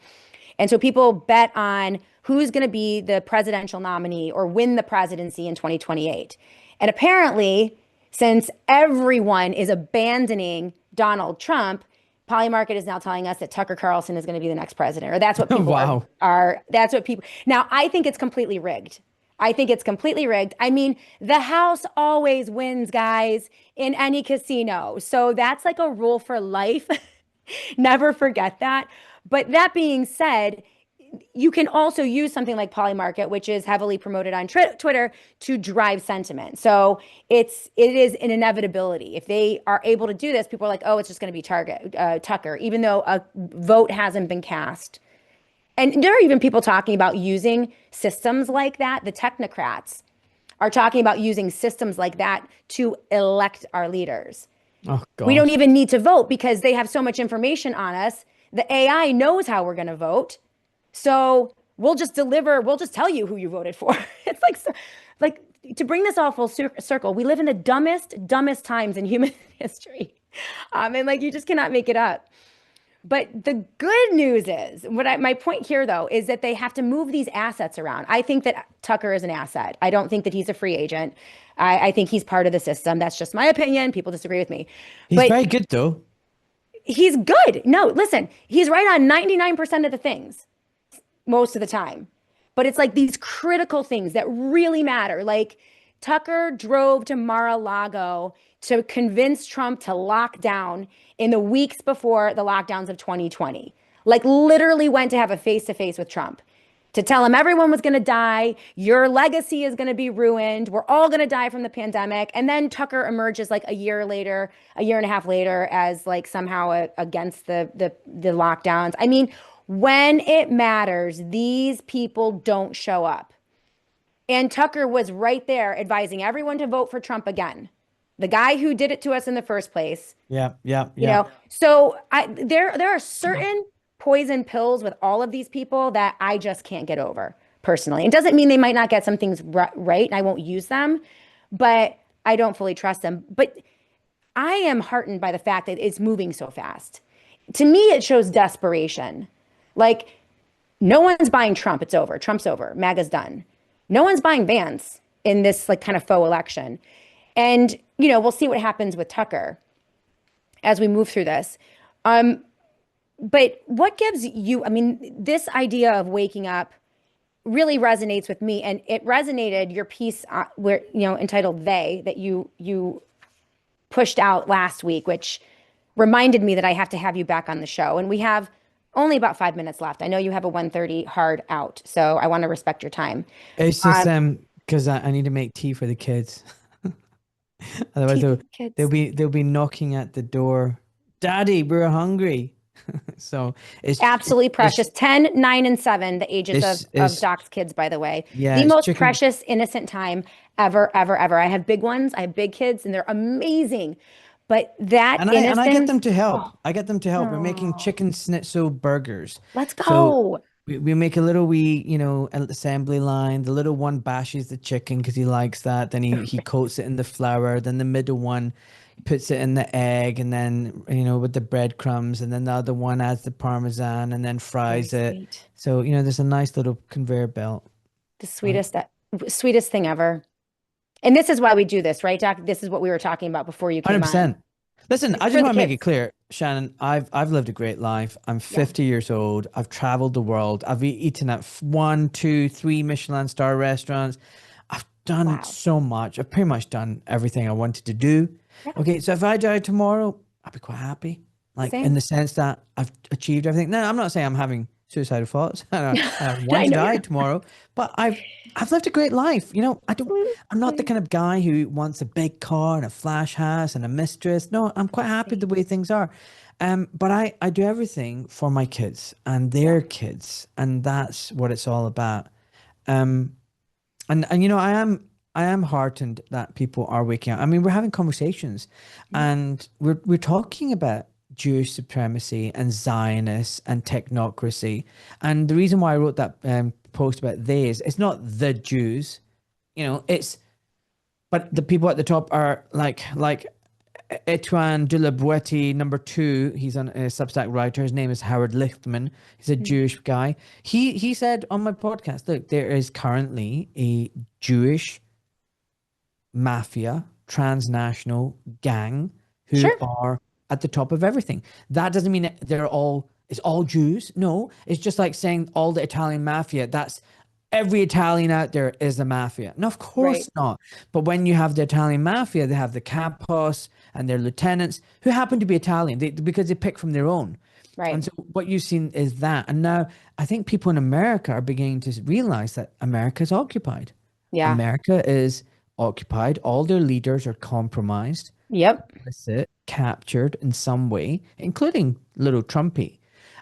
A: And so people bet on who's going to be the presidential nominee or win the presidency in 2028. And apparently, since everyone is abandoning Donald Trump, Polymarket is now telling us that Tucker Carlson is going to be the next president, or that's what people
B: Wow.
A: that's what people. Now, I think it's completely rigged. I think it's completely rigged. I mean, the house always wins, guys, in any casino. So that's like a rule for life. Never forget that. But that being said, you can also use something like Polymarket, which is heavily promoted on Twitter, to drive sentiment. So it is an inevitability. If they are able to do this, people are like, oh, it's just going to be Tucker, even though a vote hasn't been cast. And there are even people talking about using systems like that. The technocrats are talking about using systems like that to elect our leaders.
B: Oh
A: We don't
B: gosh.
A: even need to vote because they have so much information on us. The AI knows how we're going to vote. So we'll just tell you who you voted for. It's like to bring this all full circle, we live in the dumbest times in human history. And like, you just cannot make it up. But the good news is, my point here though, is that they have to move these assets around. I think that Tucker is an asset. I don't think that he's a free agent. I think he's part of the system. That's just my opinion. People disagree with me,
B: He's
A: but
B: very good though.
A: he's good. No, listen, he's right on 99% of the things most of the time. But it's like these critical things that really matter. Like Tucker drove to Mar-a-Lago to convince Trump to lock down in the weeks before the lockdowns of 2020. Like literally went to have a face-to-face with Trump to tell him everyone was going to die. Your legacy is going to be ruined. We're all going to die from the pandemic. And then Tucker emerges like a year later, a year and a half later, as like somehow against the lockdowns. I mean, when it matters, these people don't show up. And Tucker was right there advising everyone to vote for Trump again. The guy who did it to us in the first place.
B: Yeah, yeah,
A: You
B: yeah.
A: know, so there are certain poison pills with all of these people that I just can't get over personally. It doesn't mean they might not get some things right and I won't use them, but I don't fully trust them. But I am heartened by the fact that it's moving so fast. To me, it shows desperation. Like, no one's buying Trump. It's over. Trump's over. MAGA's done. No one's buying Vance in this like kind of faux election. And, you know, we'll see what happens with Tucker as we move through this. But what gives you, I mean, this idea of waking up really resonates with me. And it resonated your piece where, you know, entitled They, that you pushed out last week, which reminded me that I have to have you back on the show. And we have only about 5 minutes left. I know you have a 1:30 hard out, so I want to respect your time.
B: It's just
A: Um,
B: because I need to make tea for the kids. Otherwise
A: Teeth
B: they'll
A: for the kids.
B: they'll be knocking at the door. Daddy, we're hungry. So
A: Absolutely
B: it's
A: precious. 10, 9, and 7, the ages of
B: it's
A: Doc's kids, by the way.
B: yeah,
A: The
B: it's
A: most
B: chicken.
A: precious, innocent time ever, ever, ever. I have big ones. I have big kids, and they're amazing. But that
B: And I get them
A: innocence,
B: to help.
A: oh,
B: I get them to help. We're making
A: oh,
B: chicken schnitzel burgers.
A: let's
B: So
A: go.
B: we make a little wee, you know, assembly line. The little one bashes the chicken because he likes that. Then he coats it in the flour. Then the middle one puts it in the egg, and then you know with the breadcrumbs. And then the other one adds the parmesan and then
A: Very
B: fries it.
A: sweet.
B: So you know, there's a nice little conveyor belt,
A: The
B: right?
A: sweetest thing ever. And this is why we do this, right, Doc? This is what we were talking about before you came on.
B: 100%. Listen,
A: It's
B: I just
A: for the
B: want to make it
A: kids.
B: clear, Shannon, I've lived a great life. I'm
A: Yeah.
B: 50 years old. I've traveled the world. I've eaten at one, two, three Michelin star restaurants. I've done
A: Wow.
B: so much. I've pretty much done everything I wanted to do.
A: Yeah.
B: Okay, so if I died tomorrow, I'd be quite happy. Like in
A: Same.
B: the sense that I've achieved everything. Now, I'm not saying I'm having suicidal thoughts. I don't want
A: I
B: to
A: know
B: die
A: you're
B: tomorrow, but I've lived a great life. You know, I'm not the
A: absolutely
B: kind of guy who wants a big car and a flash house and a mistress. No, I'm quite happy the
A: same.
B: way things are. But I do everything for my kids and
A: Yeah.
B: their kids, and that's what it's all about. Um, and you know, I am heartened that people are waking up. I mean, we're having conversations,
A: Yeah.
B: and we're talking about Jewish supremacy and Zionists and technocracy. And the reason why I wrote that post about they is it's not the Jews, you know, it's but the people at the top are like Etienne de la Boetie, number two. He's a Substack writer. His name is Howard Lichtman. He's a
A: Mhm.
B: Jewish guy. He said on my podcast, look, there is currently a Jewish mafia transnational gang who
A: Sure.
B: are at the top of everything. That doesn't mean that it's all Jews. No, it's just like saying all the Italian mafia. That's every Italian out there is a mafia. No, of
A: Right.
B: course not. But when you have the Italian mafia, they have the capos and their lieutenants who happen to be Italian because they pick from their own. And
A: Right.
B: so what you've seen is that. And now I think people in America are beginning to realize that America is occupied.
A: Yeah.
B: America is occupied. All their leaders are compromised,
A: Yep.
B: complicit, captured in some way, including little Trumpy.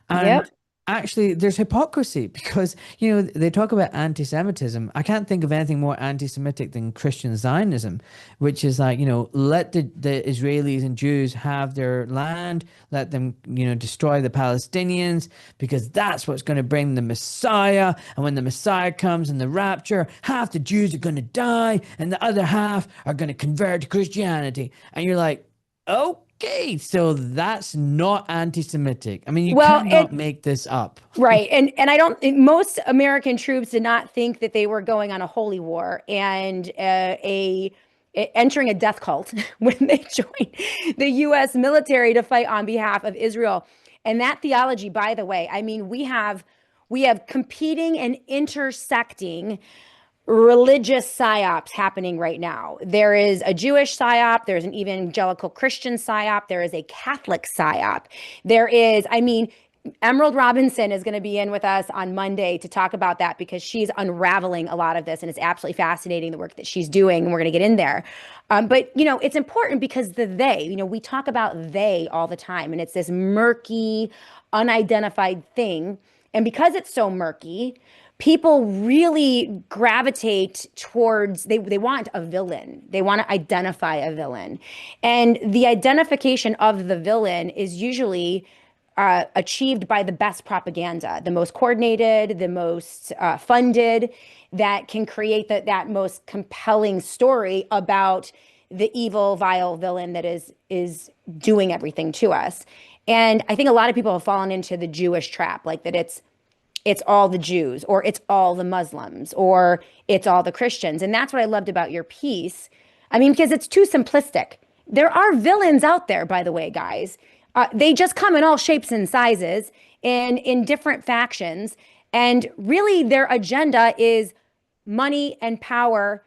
B: And
A: Yep.
B: actually, there's hypocrisy because, they talk about anti-Semitism. I can't think of anything more anti-Semitic than Christian Zionism, which is like, let the Israelis and Jews have their land, let them, destroy the Palestinians, because that's what's going to bring the Messiah. And when the Messiah comes in the rapture, half the Jews are going to die and the other half are going to convert to Christianity. And you're like, okay, so that's not anti-Semitic. I mean, you
A: Well,
B: cannot make this up.
A: right. And I don't most American troops did not think that they were going on a holy war and entering a death cult when they joined the US military to fight on behalf of Israel. And that theology, by the way, I mean, we have competing and intersecting religious psyops happening right now. There is a Jewish psyop, there's an evangelical Christian psyop, there is a Catholic psyop. There is, I mean, Emerald Robinson is going to be in with us on Monday to talk about that because she's unraveling a lot of this and it's absolutely fascinating the work that she's doing. And we're going to get in there. But, it's important because we talk about they all the time and it's this murky, unidentified thing. And because it's so murky, people really gravitate towards they want a villain. They want to identify a villain. And the identification of the villain is usually achieved by the best propaganda, the most coordinated, the most funded, that can create that most compelling story about the evil, vile villain that is doing everything to us. And I think a lot of people have fallen into the Jewish trap, like that it's all the Jews or it's all the Muslims or it's all the Christians. And that's what I loved about your piece. I mean, because it's too simplistic. There are villains out there, by the way, guys. They just come in all shapes and sizes and in different factions. And really, their agenda is money and power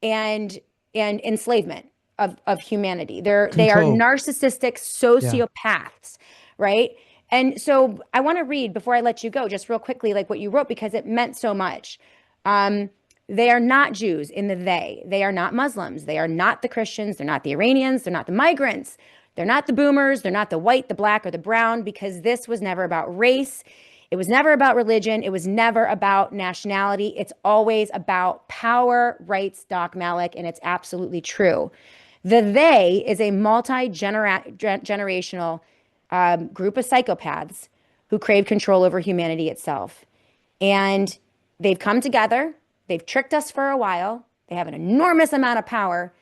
A: and enslavement of humanity. They are
B: Control.
A: narcissistic
B: Yeah.
A: sociopaths, right? And so I want to read before I let you go, just real quickly, like what you wrote, because it meant so much. Um, they are not Jews in the they. They are not Muslims. They are not the Christians. They're not the Iranians. They're not the migrants. They're not the boomers. They're not the white, the black, or the brown, because this was never about race. It was never about religion. It was never about nationality. It's always about power, writes Doc Malik, and it's absolutely true. The they is a multi-generational group of psychopaths who crave control over humanity itself. And they've come together. They've tricked us for a while. They have an enormous amount of power,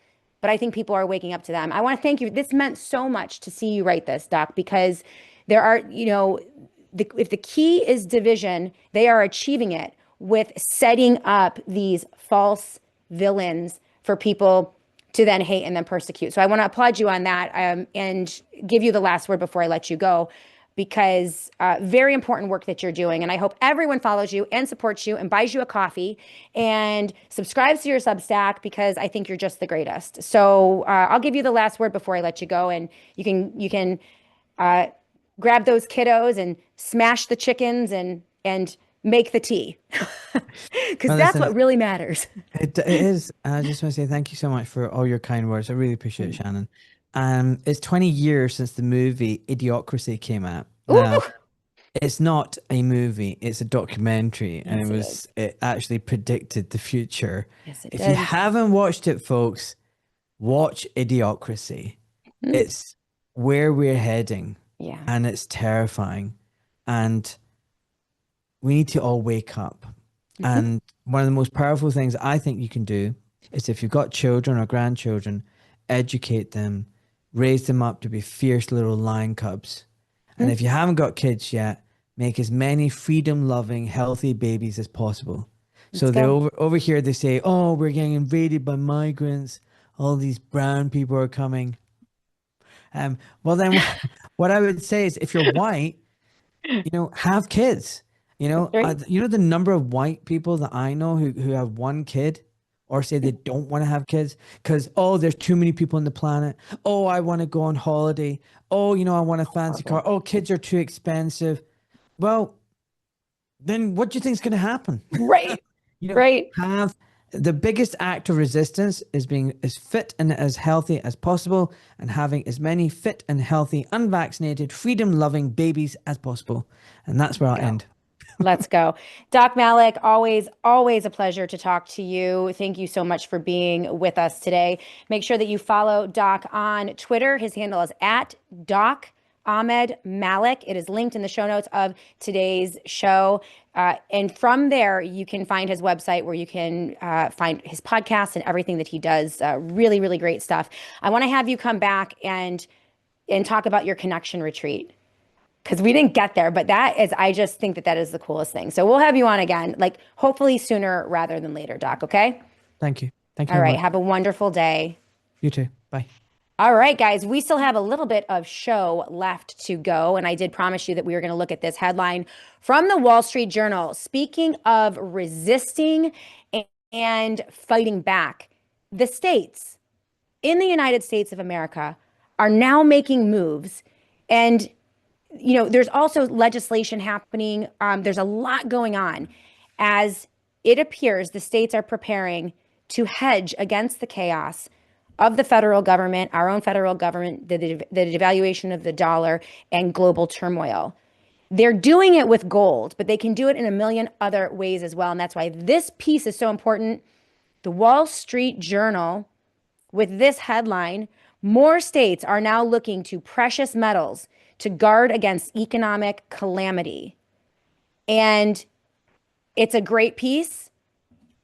A: but I think people are waking up to them. I want to thank you. This meant so much to see you write this, Doc, because there are, if the key is division, they are achieving it with setting up these false villains for people to then hate and then persecute. So I want to applaud you on that and give you the last word before I let you go, because very important work that you're doing. And I hope everyone follows you and supports you and buys you a coffee and subscribes to your Substack, because I think you're just the greatest. So I'll give you the last word before I let you go, and you can grab those kiddos and smash the chickens and make the tea, because
B: Well,
A: that's
B: listen,
A: what really matters.
B: it is. I just want to say thank you so much for all your kind words. I really appreciate it, Shannon. It's 20 years since the movie Idiocracy came out.
A: Ooh,
B: Now, it's not a movie, it's a documentary, and
A: yes, it is.
B: it actually predicted the future.
A: Yes, it
B: If you
A: did.
B: haven't watched it, folks, watch Idiocracy.
A: Mhm.
B: It's where we're heading,
A: Yeah.
B: and it's terrifying. And we need to all wake up.
A: Mhm.
B: And one of the most powerful things I think you can do is, if you've got children or grandchildren, educate them, raise them up to be fierce little lion cubs. And
A: Mhm.
B: if you haven't got kids yet, make as many freedom loving, healthy babies as possible.
A: Let's
B: So they
A: go.
B: over here they say, "Oh, we're getting invaded by migrants. All these brown people are coming." Well, then what I would say is if you're white, have kids.
A: That's right.
B: The number of white people that I know who have one kid or say they don't want to have kids because, oh, there's too many people on the planet. Oh, I want to go on holiday. Oh, I want a fancy car.
A: Horrible.
B: Oh, kids are too expensive. Well, then what do you think is going to happen?
A: Right.
B: You know,
A: Right.
B: have the biggest act of resistance is being as fit and as healthy as possible and having as many fit and healthy, unvaccinated, freedom loving babies as possible. And that's where I'll
A: Go.
B: end.
A: Let's go. Doc Malik, always, always a pleasure to talk to you. Thank you so much for being with us today. Make sure that you follow Doc on Twitter. His handle is at Doc Ahmed Malik. It is linked in the show notes of today's show. And from there, you can find his website where you can find his podcast and everything that he does. Really, really great stuff. I want to have you come back and talk about your connection retreat because we didn't get there, but I just think that that is the coolest thing. So we'll have you on again, like hopefully sooner rather than later, Doc. Okay.
B: Thank you. Thank you
A: All
B: very
A: right.
B: much.
A: Have a wonderful day.
B: You too. Bye.
A: All right, guys, we still have a little bit of show left to go. And I did promise you that we were going to look at this headline from the Wall Street Journal. Speaking of resisting and fighting back, the states in the United States of America are now making moves. And there's also legislation happening. There's a lot going on as it appears the states are preparing to hedge against the chaos of the federal government, our own federal government, the devaluation of the dollar, and global turmoil. They're doing it with gold, but they can do it in a million other ways as well. And that's why this piece is so important. The Wall Street Journal, with this headline, more states are now looking to precious metals to guard against economic calamity. And it's a great piece.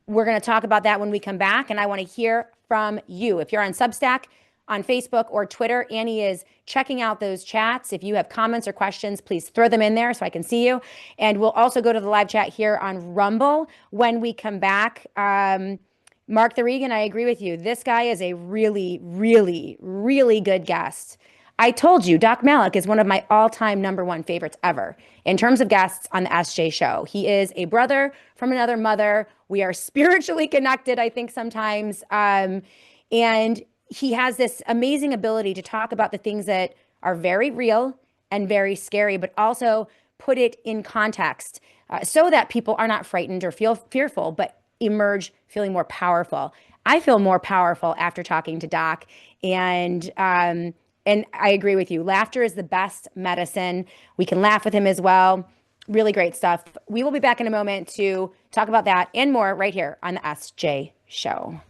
A: We're going to talk about that when we come back. And I want to hear from you. If you're on Substack, on Facebook, or Twitter, Annie is checking out those chats. If you have comments or questions, please throw them in there so I can see you. And we'll also go to the live chat here on Rumble when we come back. Mark the Regan, I agree with you. This guy is a really, really, really good guest. I told you, Doc Malik is one of my all-time #1 favorites ever in terms of guests on the SJ show. He is a brother from another mother. We are spiritually connected, I think, sometimes. And he has this amazing ability to talk about the things that are very real and very scary, but also put it in context so that people are not frightened or feel fearful, but emerge feeling more powerful. I feel more powerful after talking to Doc, and I agree with you. Laughter is the best medicine. We can laugh with him as well. Really great stuff. We will be back in a moment to talk about that and more right here on the SJ Show.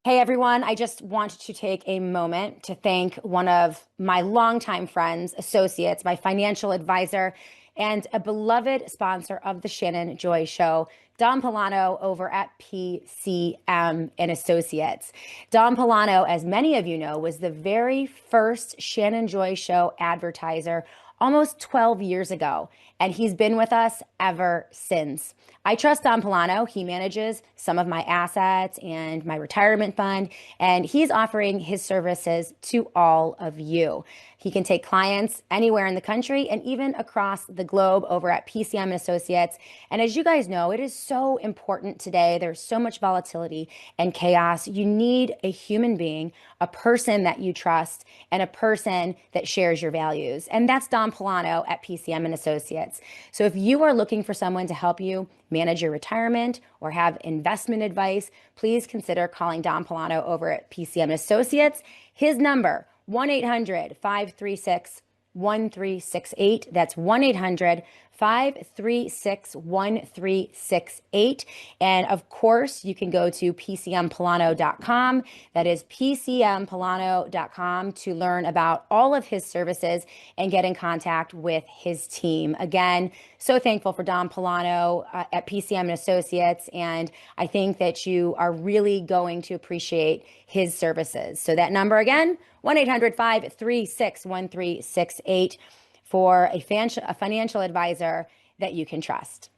A: Hey everyone, I just want to take a moment to thank one of my longtime friends, associates, my financial advisor, and a beloved sponsor of the Shannon Joy Show, Don Polano over at PCM and Associates. Don Polano, as many of you know, was the very first Shannon Joy Show advertiser almost 12 years ago, and he's been with us ever since. I trust Don Polano. He manages some of my assets and my retirement fund, and he's offering his services to all of you. He can take clients anywhere in the country and even across the globe over at PCM Associates. And as you guys know, it is so important today. There's so much volatility and chaos. You need a human being, a person that you trust, and a person that shares your values. And that's Don Polano at PCM and Associates. So if you are looking for someone to help you manage your retirement or have investment advice, please consider calling Don Polano over at PCM Associates. His number, 1-800-536-1368. That's 1-800-536-1368. And of course, you can go to PCMPolano.com. That is PCMPolano.com to learn about all of his services and get in contact with his team. Again, so thankful for Don Polano at PCM and Associates. And I think that you are really going to appreciate his services. So that number again, 1-800-536-1368 for a financial advisor that you can trust.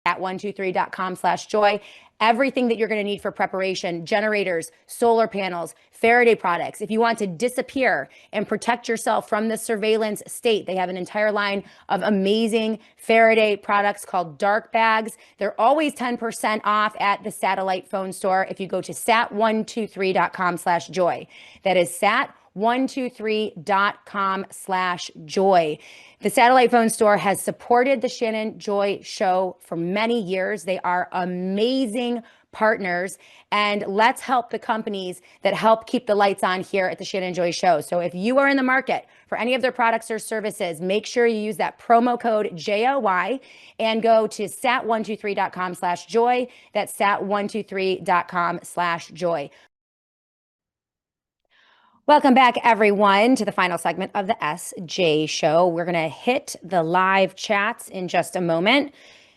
A: At 123.com/joy. everything that you're going to need for preparation: generators, solar panels, Faraday products. If you want to disappear and protect yourself from the surveillance state, they have an entire line of amazing Faraday products called dark bags. They're always 10% off at the satellite phone store if you go to sat123.com/joy. That is sat123.com/joy. The satellite phone store has supported the Shannon Joy Show for many years. They are amazing partners, and let's help the companies that help keep the lights on here at the Shannon Joy Show. So if you are in the market for any of their products or services, make sure you use that promo code JOY and go to sat123.com/joy. That's sat123.com/joy. Welcome back, everyone, to the final segment of the SJ Show. We're going to hit the live chats in just a moment.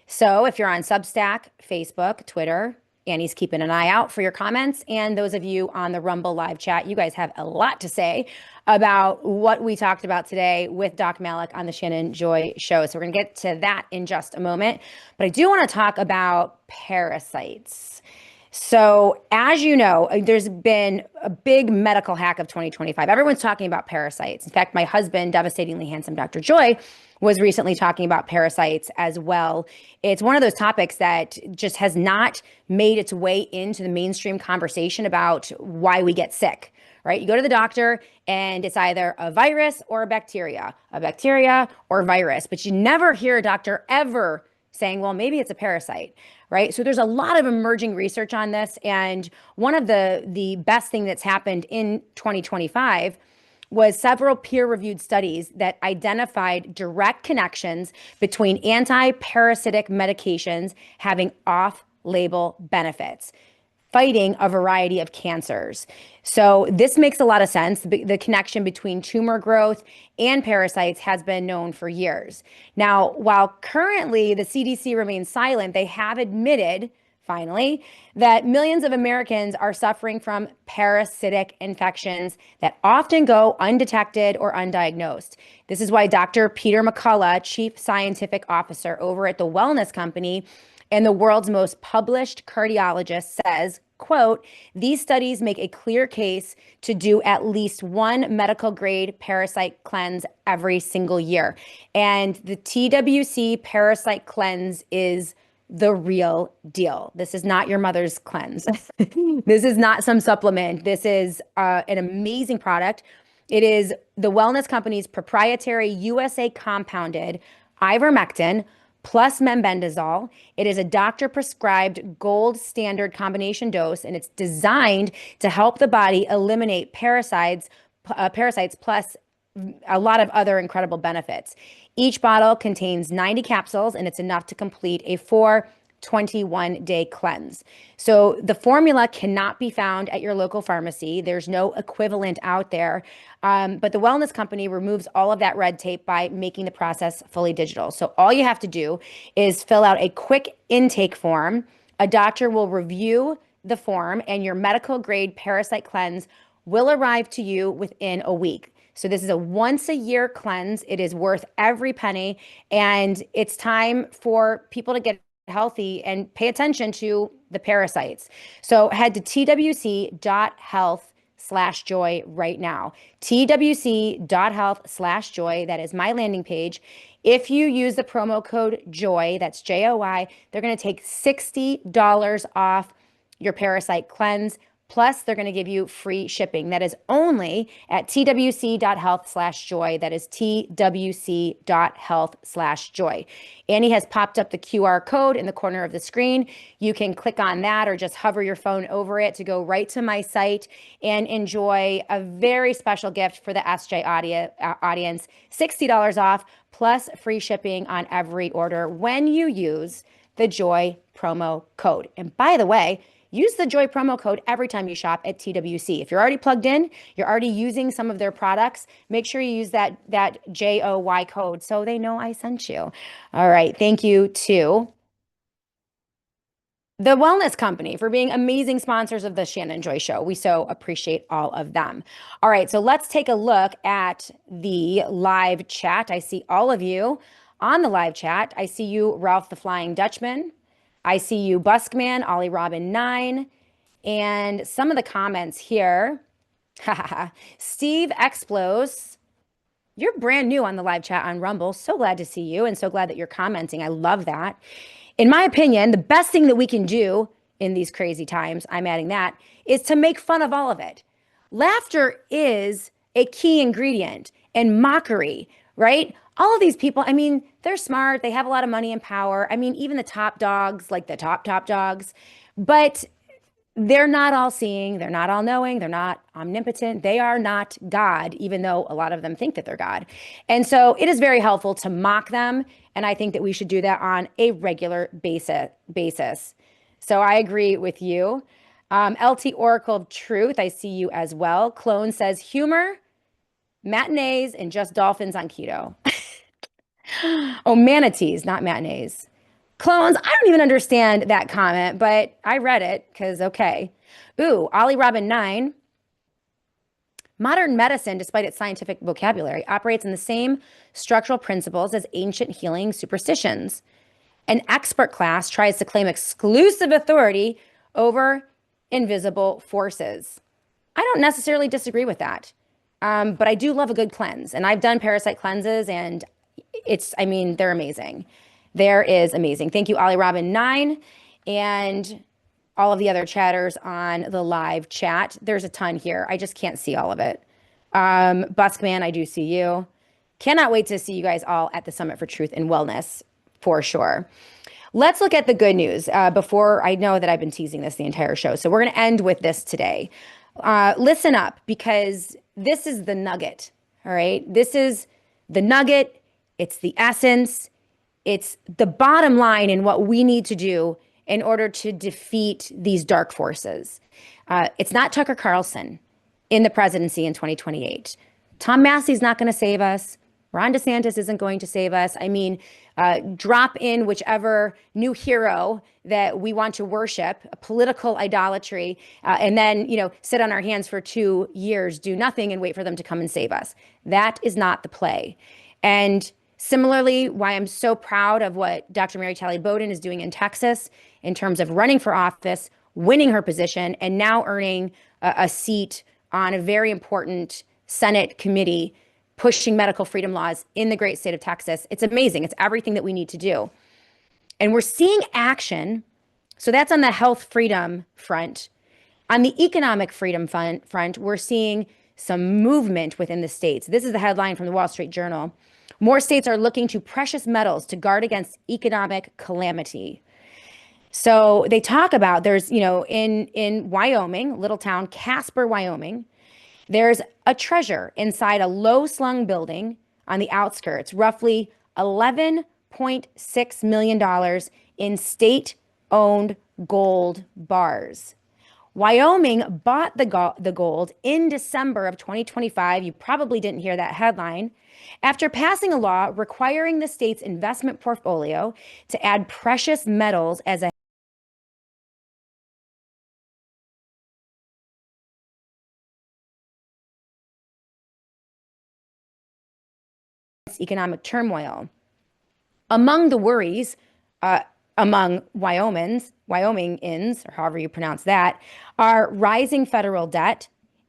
A: So if you're on Substack, Facebook, Twitter, Annie's keeping an eye out for your comments. And those of you on the Rumble live chat, you guys have a lot to say about what we talked about today with Doc Malik on the Shannon Joy Show. So we're going to get to that in just a moment. But I do want to talk about parasites. So as you know, there's been a big medical hack of 2025. Everyone's talking about parasites. In fact, my husband, devastatingly handsome Dr. Joy, was recently talking about parasites as well. It's one of those topics that just has not made its way into the mainstream conversation about why we get sick, right? You go to the doctor and it's either a virus or a bacteria or virus, but you never hear a doctor ever saying, well, maybe it's a parasite, right? So there's a lot of emerging research on this. And one of the best thing that's happened in 2025 was several peer-reviewed studies that identified direct connections between anti-parasitic medications having off-label benefits, fighting a variety of cancers. So this makes a lot of sense. The connection between tumor growth and parasites has been known for years. Now, while currently the CDC remains silent, they have admitted, finally, that millions of Americans are suffering from parasitic infections that often go undetected or undiagnosed. This is why Dr. Peter McCullough, Chief Scientific Officer over at the Wellness Company and the world's most published cardiologist, says, quote, these studies make a clear case to do at least one medical grade parasite cleanse every single year. And the TWC parasite cleanse is the real deal. This is not your mother's cleanse. This is not some supplement. This is an amazing product. It is the Wellness Company's proprietary USA compounded ivermectin plus mebendazole. It is a doctor-prescribed gold standard combination dose, and it's designed to help the body eliminate parasites plus a lot of other incredible benefits. Each bottle contains 90 capsules, and it's enough to complete a 21-day cleanse. So the formula cannot be found at your local pharmacy. There's no equivalent out there. But the Wellness Company removes all of that red tape by making the process fully digital. So all you have to do is fill out a quick intake form. A doctor will review the form, and your medical grade parasite cleanse will arrive to you within a week. So this is a once a year cleanse. It is worth every penny. And it's time for people to get healthy and pay attention to the parasites. So head to twc.health/joy right now. twc.health/joy. That is my landing page. If you use the promo code JOY, that's JOY, they're going to take $60 off your parasite cleanse. Plus, they're going to give you free shipping. That is only at twc.health/joy. That is twc.health/joy. Annie has popped up the QR code in the corner of the screen. You can click on that or just hover your phone over it to go right to my site and enjoy a very special gift for the SJ audience, $60 off plus free shipping on every order when you use the JOY promo code. And by the way, use the JOY promo code every time you shop at TWC. If you're already plugged in, you're already using some of their products, make sure you use that JOY code so they know I sent you. All right. Thank you to the Wellness Company for being amazing sponsors of the Shannon Joy Show. We so appreciate all of them. All right. So let's take a look at the live chat. I see all of you on the live chat. I see you, Ralph the Flying Dutchman. I see you, Buskman, Ollie Robin 9, and some of the comments here. Steve Explos, you're brand new on the live chat on Rumble. So glad to see you and so glad that you're commenting. I love that. In my opinion, the best thing that we can do in these crazy times, I'm adding that, is to make fun of all of it. Laughter is a key ingredient and mockery, right? All of these people, I mean, they're smart. They have a lot of money and power. I mean, even the top dogs, like the top dogs, but they're not all seeing, they're not all knowing, they're not omnipotent, they are not God, even though a lot of them think that they're God. And so it is very helpful to mock them. And I think that we should do that on a regular basis. So I agree with you. LT Oracle of Truth, I see you as well. Clone says humor, matinees, and just dolphins on keto. Oh, manatees, not matinees. Clones, I don't even understand that comment, but I read it because, okay. Ooh, Ollie Robin 9. Modern medicine, despite its scientific vocabulary, operates in the same structural principles as ancient healing superstitions. An expert class tries to claim exclusive authority over invisible forces. I don't necessarily disagree with that. But I do love a good cleanse. And I've done parasite cleanses and I mean, they're amazing. There is amazing. Thank you, Ollie Robin 9, and all of the other chatters on the live chat. There's a ton here. I just can't see all of it. Buskman, I do see you. Cannot wait to see you guys all at the Summit for Truth and Wellness for sure. Let's look at the good news before I know that I've been teasing this the entire show. So we're going to end with this today. Listen up because this is the nugget. All right. This is the nugget. It's the essence. It's the bottom line in what we need to do in order to defeat these dark forces. It's not Tucker Carlson in the presidency in 2028. Tom Massey's not going to save us. Ron DeSantis isn't going to save us. I mean, drop in whichever new hero that we want to worship, a political idolatry, and then, sit on our hands for 2 years, do nothing, and wait for them to come and save us. That is not the play. And similarly, why I'm so proud of what Dr. Mary Talley Bowden is doing in Texas in terms of running for office, winning her position, and now earning a seat on a very important Senate committee pushing medical freedom laws in the great state of Texas. It's amazing. It's everything that we need to do. And we're seeing action. So that's on the health freedom front. On the economic freedom front, we're seeing some movement within the states. This is the headline from the Wall Street Journal. More states are looking to precious metals to guard against economic calamity. So they talk about there's, in Wyoming, little town Casper, Wyoming, there's a treasure inside a low-slung building on the outskirts, roughly $11.6 million in state-owned gold bars. Wyoming bought the gold in December of 2025. You probably didn't hear that headline. After passing a law requiring the state's investment portfolio to add precious metals as a economic turmoil. Among the worries, among Wyomingans, or however you pronounce that, are rising federal debt,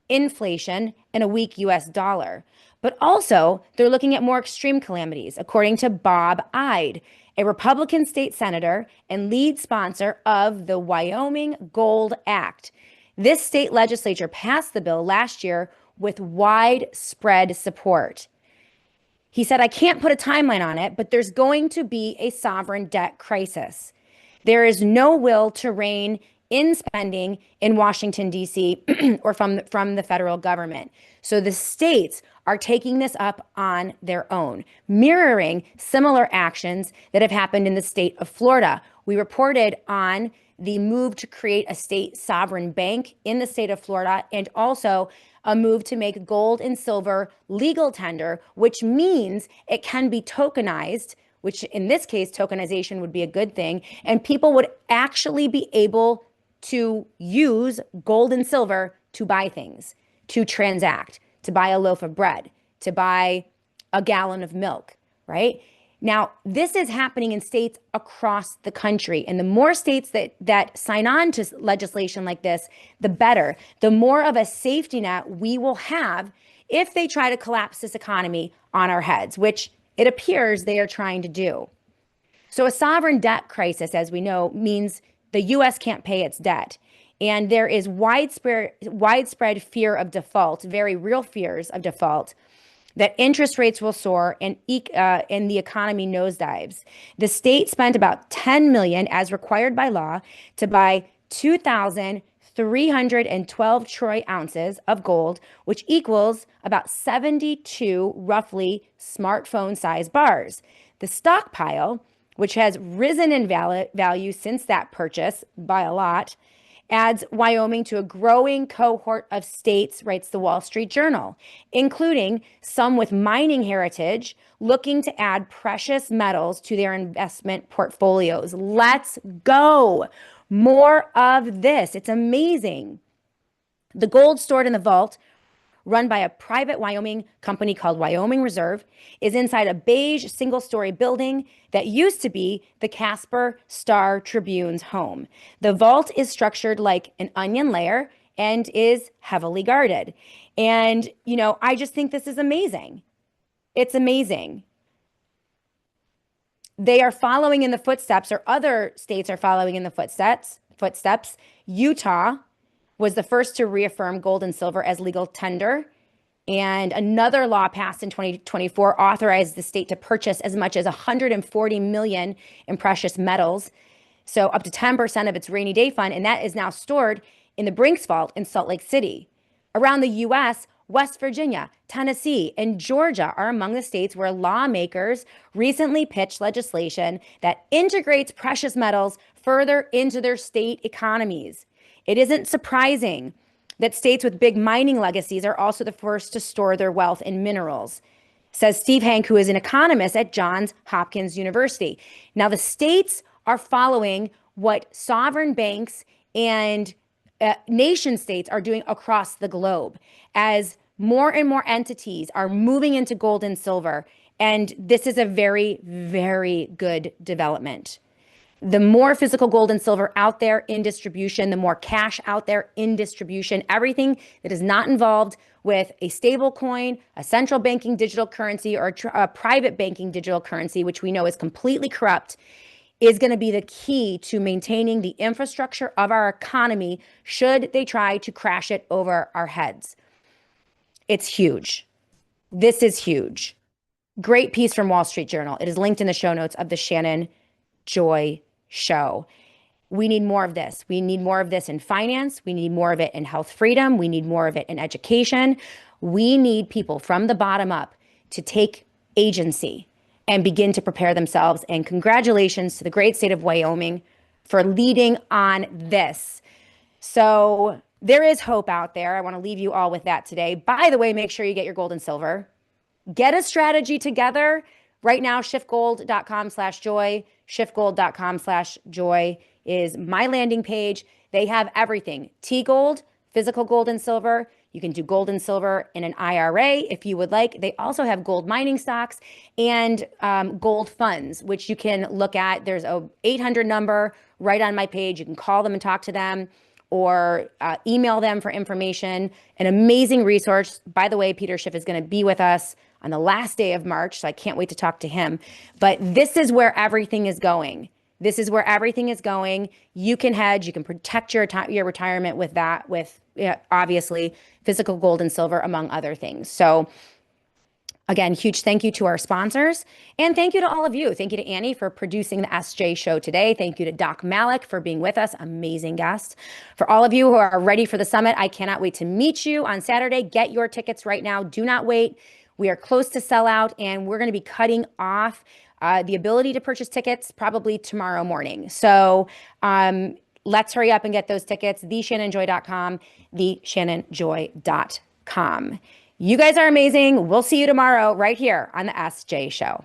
A: inflation, and a weak US dollar. But also, they're looking at more extreme calamities, according to Bob Ide, a Republican state senator and lead sponsor of the Wyoming Gold Act. This state legislature passed the bill last year with widespread support. He said, I can't put a timeline on it, but there's going to be a sovereign debt crisis. There is no will to rein in spending in Washington, D.C., or from the federal government. So the states are taking this up on their own, mirroring similar actions that have happened in the state of Florida. We reported on the move to create a state sovereign bank in the state of Florida, and also a move to make gold and silver legal tender, which means it can be tokenized, which in this case, tokenization would be a good thing. And people would actually be able to use gold and silver to buy things, to transact, to buy a loaf of bread, to buy a gallon of milk, right? Now, this is happening in states across the country. And the more states that sign on to legislation like this, the better. The more of a safety net we will have if they try to collapse this economy on our heads, which it appears they are trying to do. So a sovereign debt crisis, as we know, means the US can't pay its debt. And there is widespread fear of default, very real fears of default, that interest rates will soar and the economy nosedives. The state spent about 10 million as required by law to buy 2,312 troy ounces of gold, which equals about 72 roughly smartphone-sized bars. The stockpile, which has risen in value since that purchase by a lot, adds Wyoming to a growing cohort of states, writes the Wall Street Journal, including some with mining heritage looking to add precious metals to their investment portfolios. Let's go. More of this. It's amazing. The gold stored in the vault, run by a private Wyoming company called Wyoming Reserve, is inside a beige single-story building that used to be the Casper Star Tribune's home. The vault is structured like an onion layer and is heavily guarded. And, I just think this is amazing. It's amazing. They are following in the footsteps, or other states are following in the footsteps. Utah was the first to reaffirm gold and silver as legal tender. And another law passed in 2024 authorized the state to purchase as much as 140 million in precious metals. So up to 10% of its rainy day fund. And that is now stored in the Brinks Vault in Salt Lake City. Around the US, West Virginia, Tennessee, and Georgia are among the states where lawmakers recently pitched legislation that integrates precious metals further into their state economies. It isn't surprising that states with big mining legacies are also the first to store their wealth in minerals, says Steve Hank, who is an economist at Johns Hopkins University. Now, the states are following what sovereign banks and nation states are doing across the globe as more and more entities are moving into gold and silver. And this is a very, very good development. The more physical gold and silver out there in distribution, the more cash out there in distribution, everything that is not involved with a stable coin, a central banking digital currency, or a private banking digital currency, which we know is completely corrupt, is going to be the key to maintaining the infrastructure of our economy should they try to crash it over our heads. It's huge. This is huge. Great piece from Wall Street Journal. It is linked in the show notes of the Shannon Joy Show. We need more of this. We need more of this in finance. We need more of it in health freedom. We need more of it in education. We need people from the bottom up to take agency and begin to prepare themselves. And congratulations to the great state of Wyoming for leading on this. So there is hope out there. I want to leave you all with that today. By the way, make sure you get your gold and silver. Get a strategy together. Right now, shiftgold.com/joy, shiftgold.com/joy is my landing page. They have everything. T-gold, physical gold and silver. You can do gold and silver in an IRA if you would like. They also have gold mining stocks and gold funds, which you can look at. There's a 800 number right on my page. You can call them and talk to them, or email them for information. An amazing resource. By the way, Peter Schiff is going to be with us on the last day of March, so I can't wait to talk to him. But this is where everything is going. This is where everything is going. You can hedge. You can protect your retirement with that, with obviously physical gold and silver, among other things. So again, huge thank you to our sponsors, and thank you to all of you. Thank you to Annie for producing the SJ show today. Thank you to Doc Malik for being with us, amazing guest. For all of you who are ready for the summit, I cannot wait to meet you on Saturday. Get your tickets right now. Do not wait. We are close to sellout, and we're going to be cutting off the ability to purchase tickets probably tomorrow morning. So let's hurry up and get those tickets. TheShannonJoy.com, TheShannonJoy.com. You guys are amazing. We'll see you tomorrow right here on the SJ Show.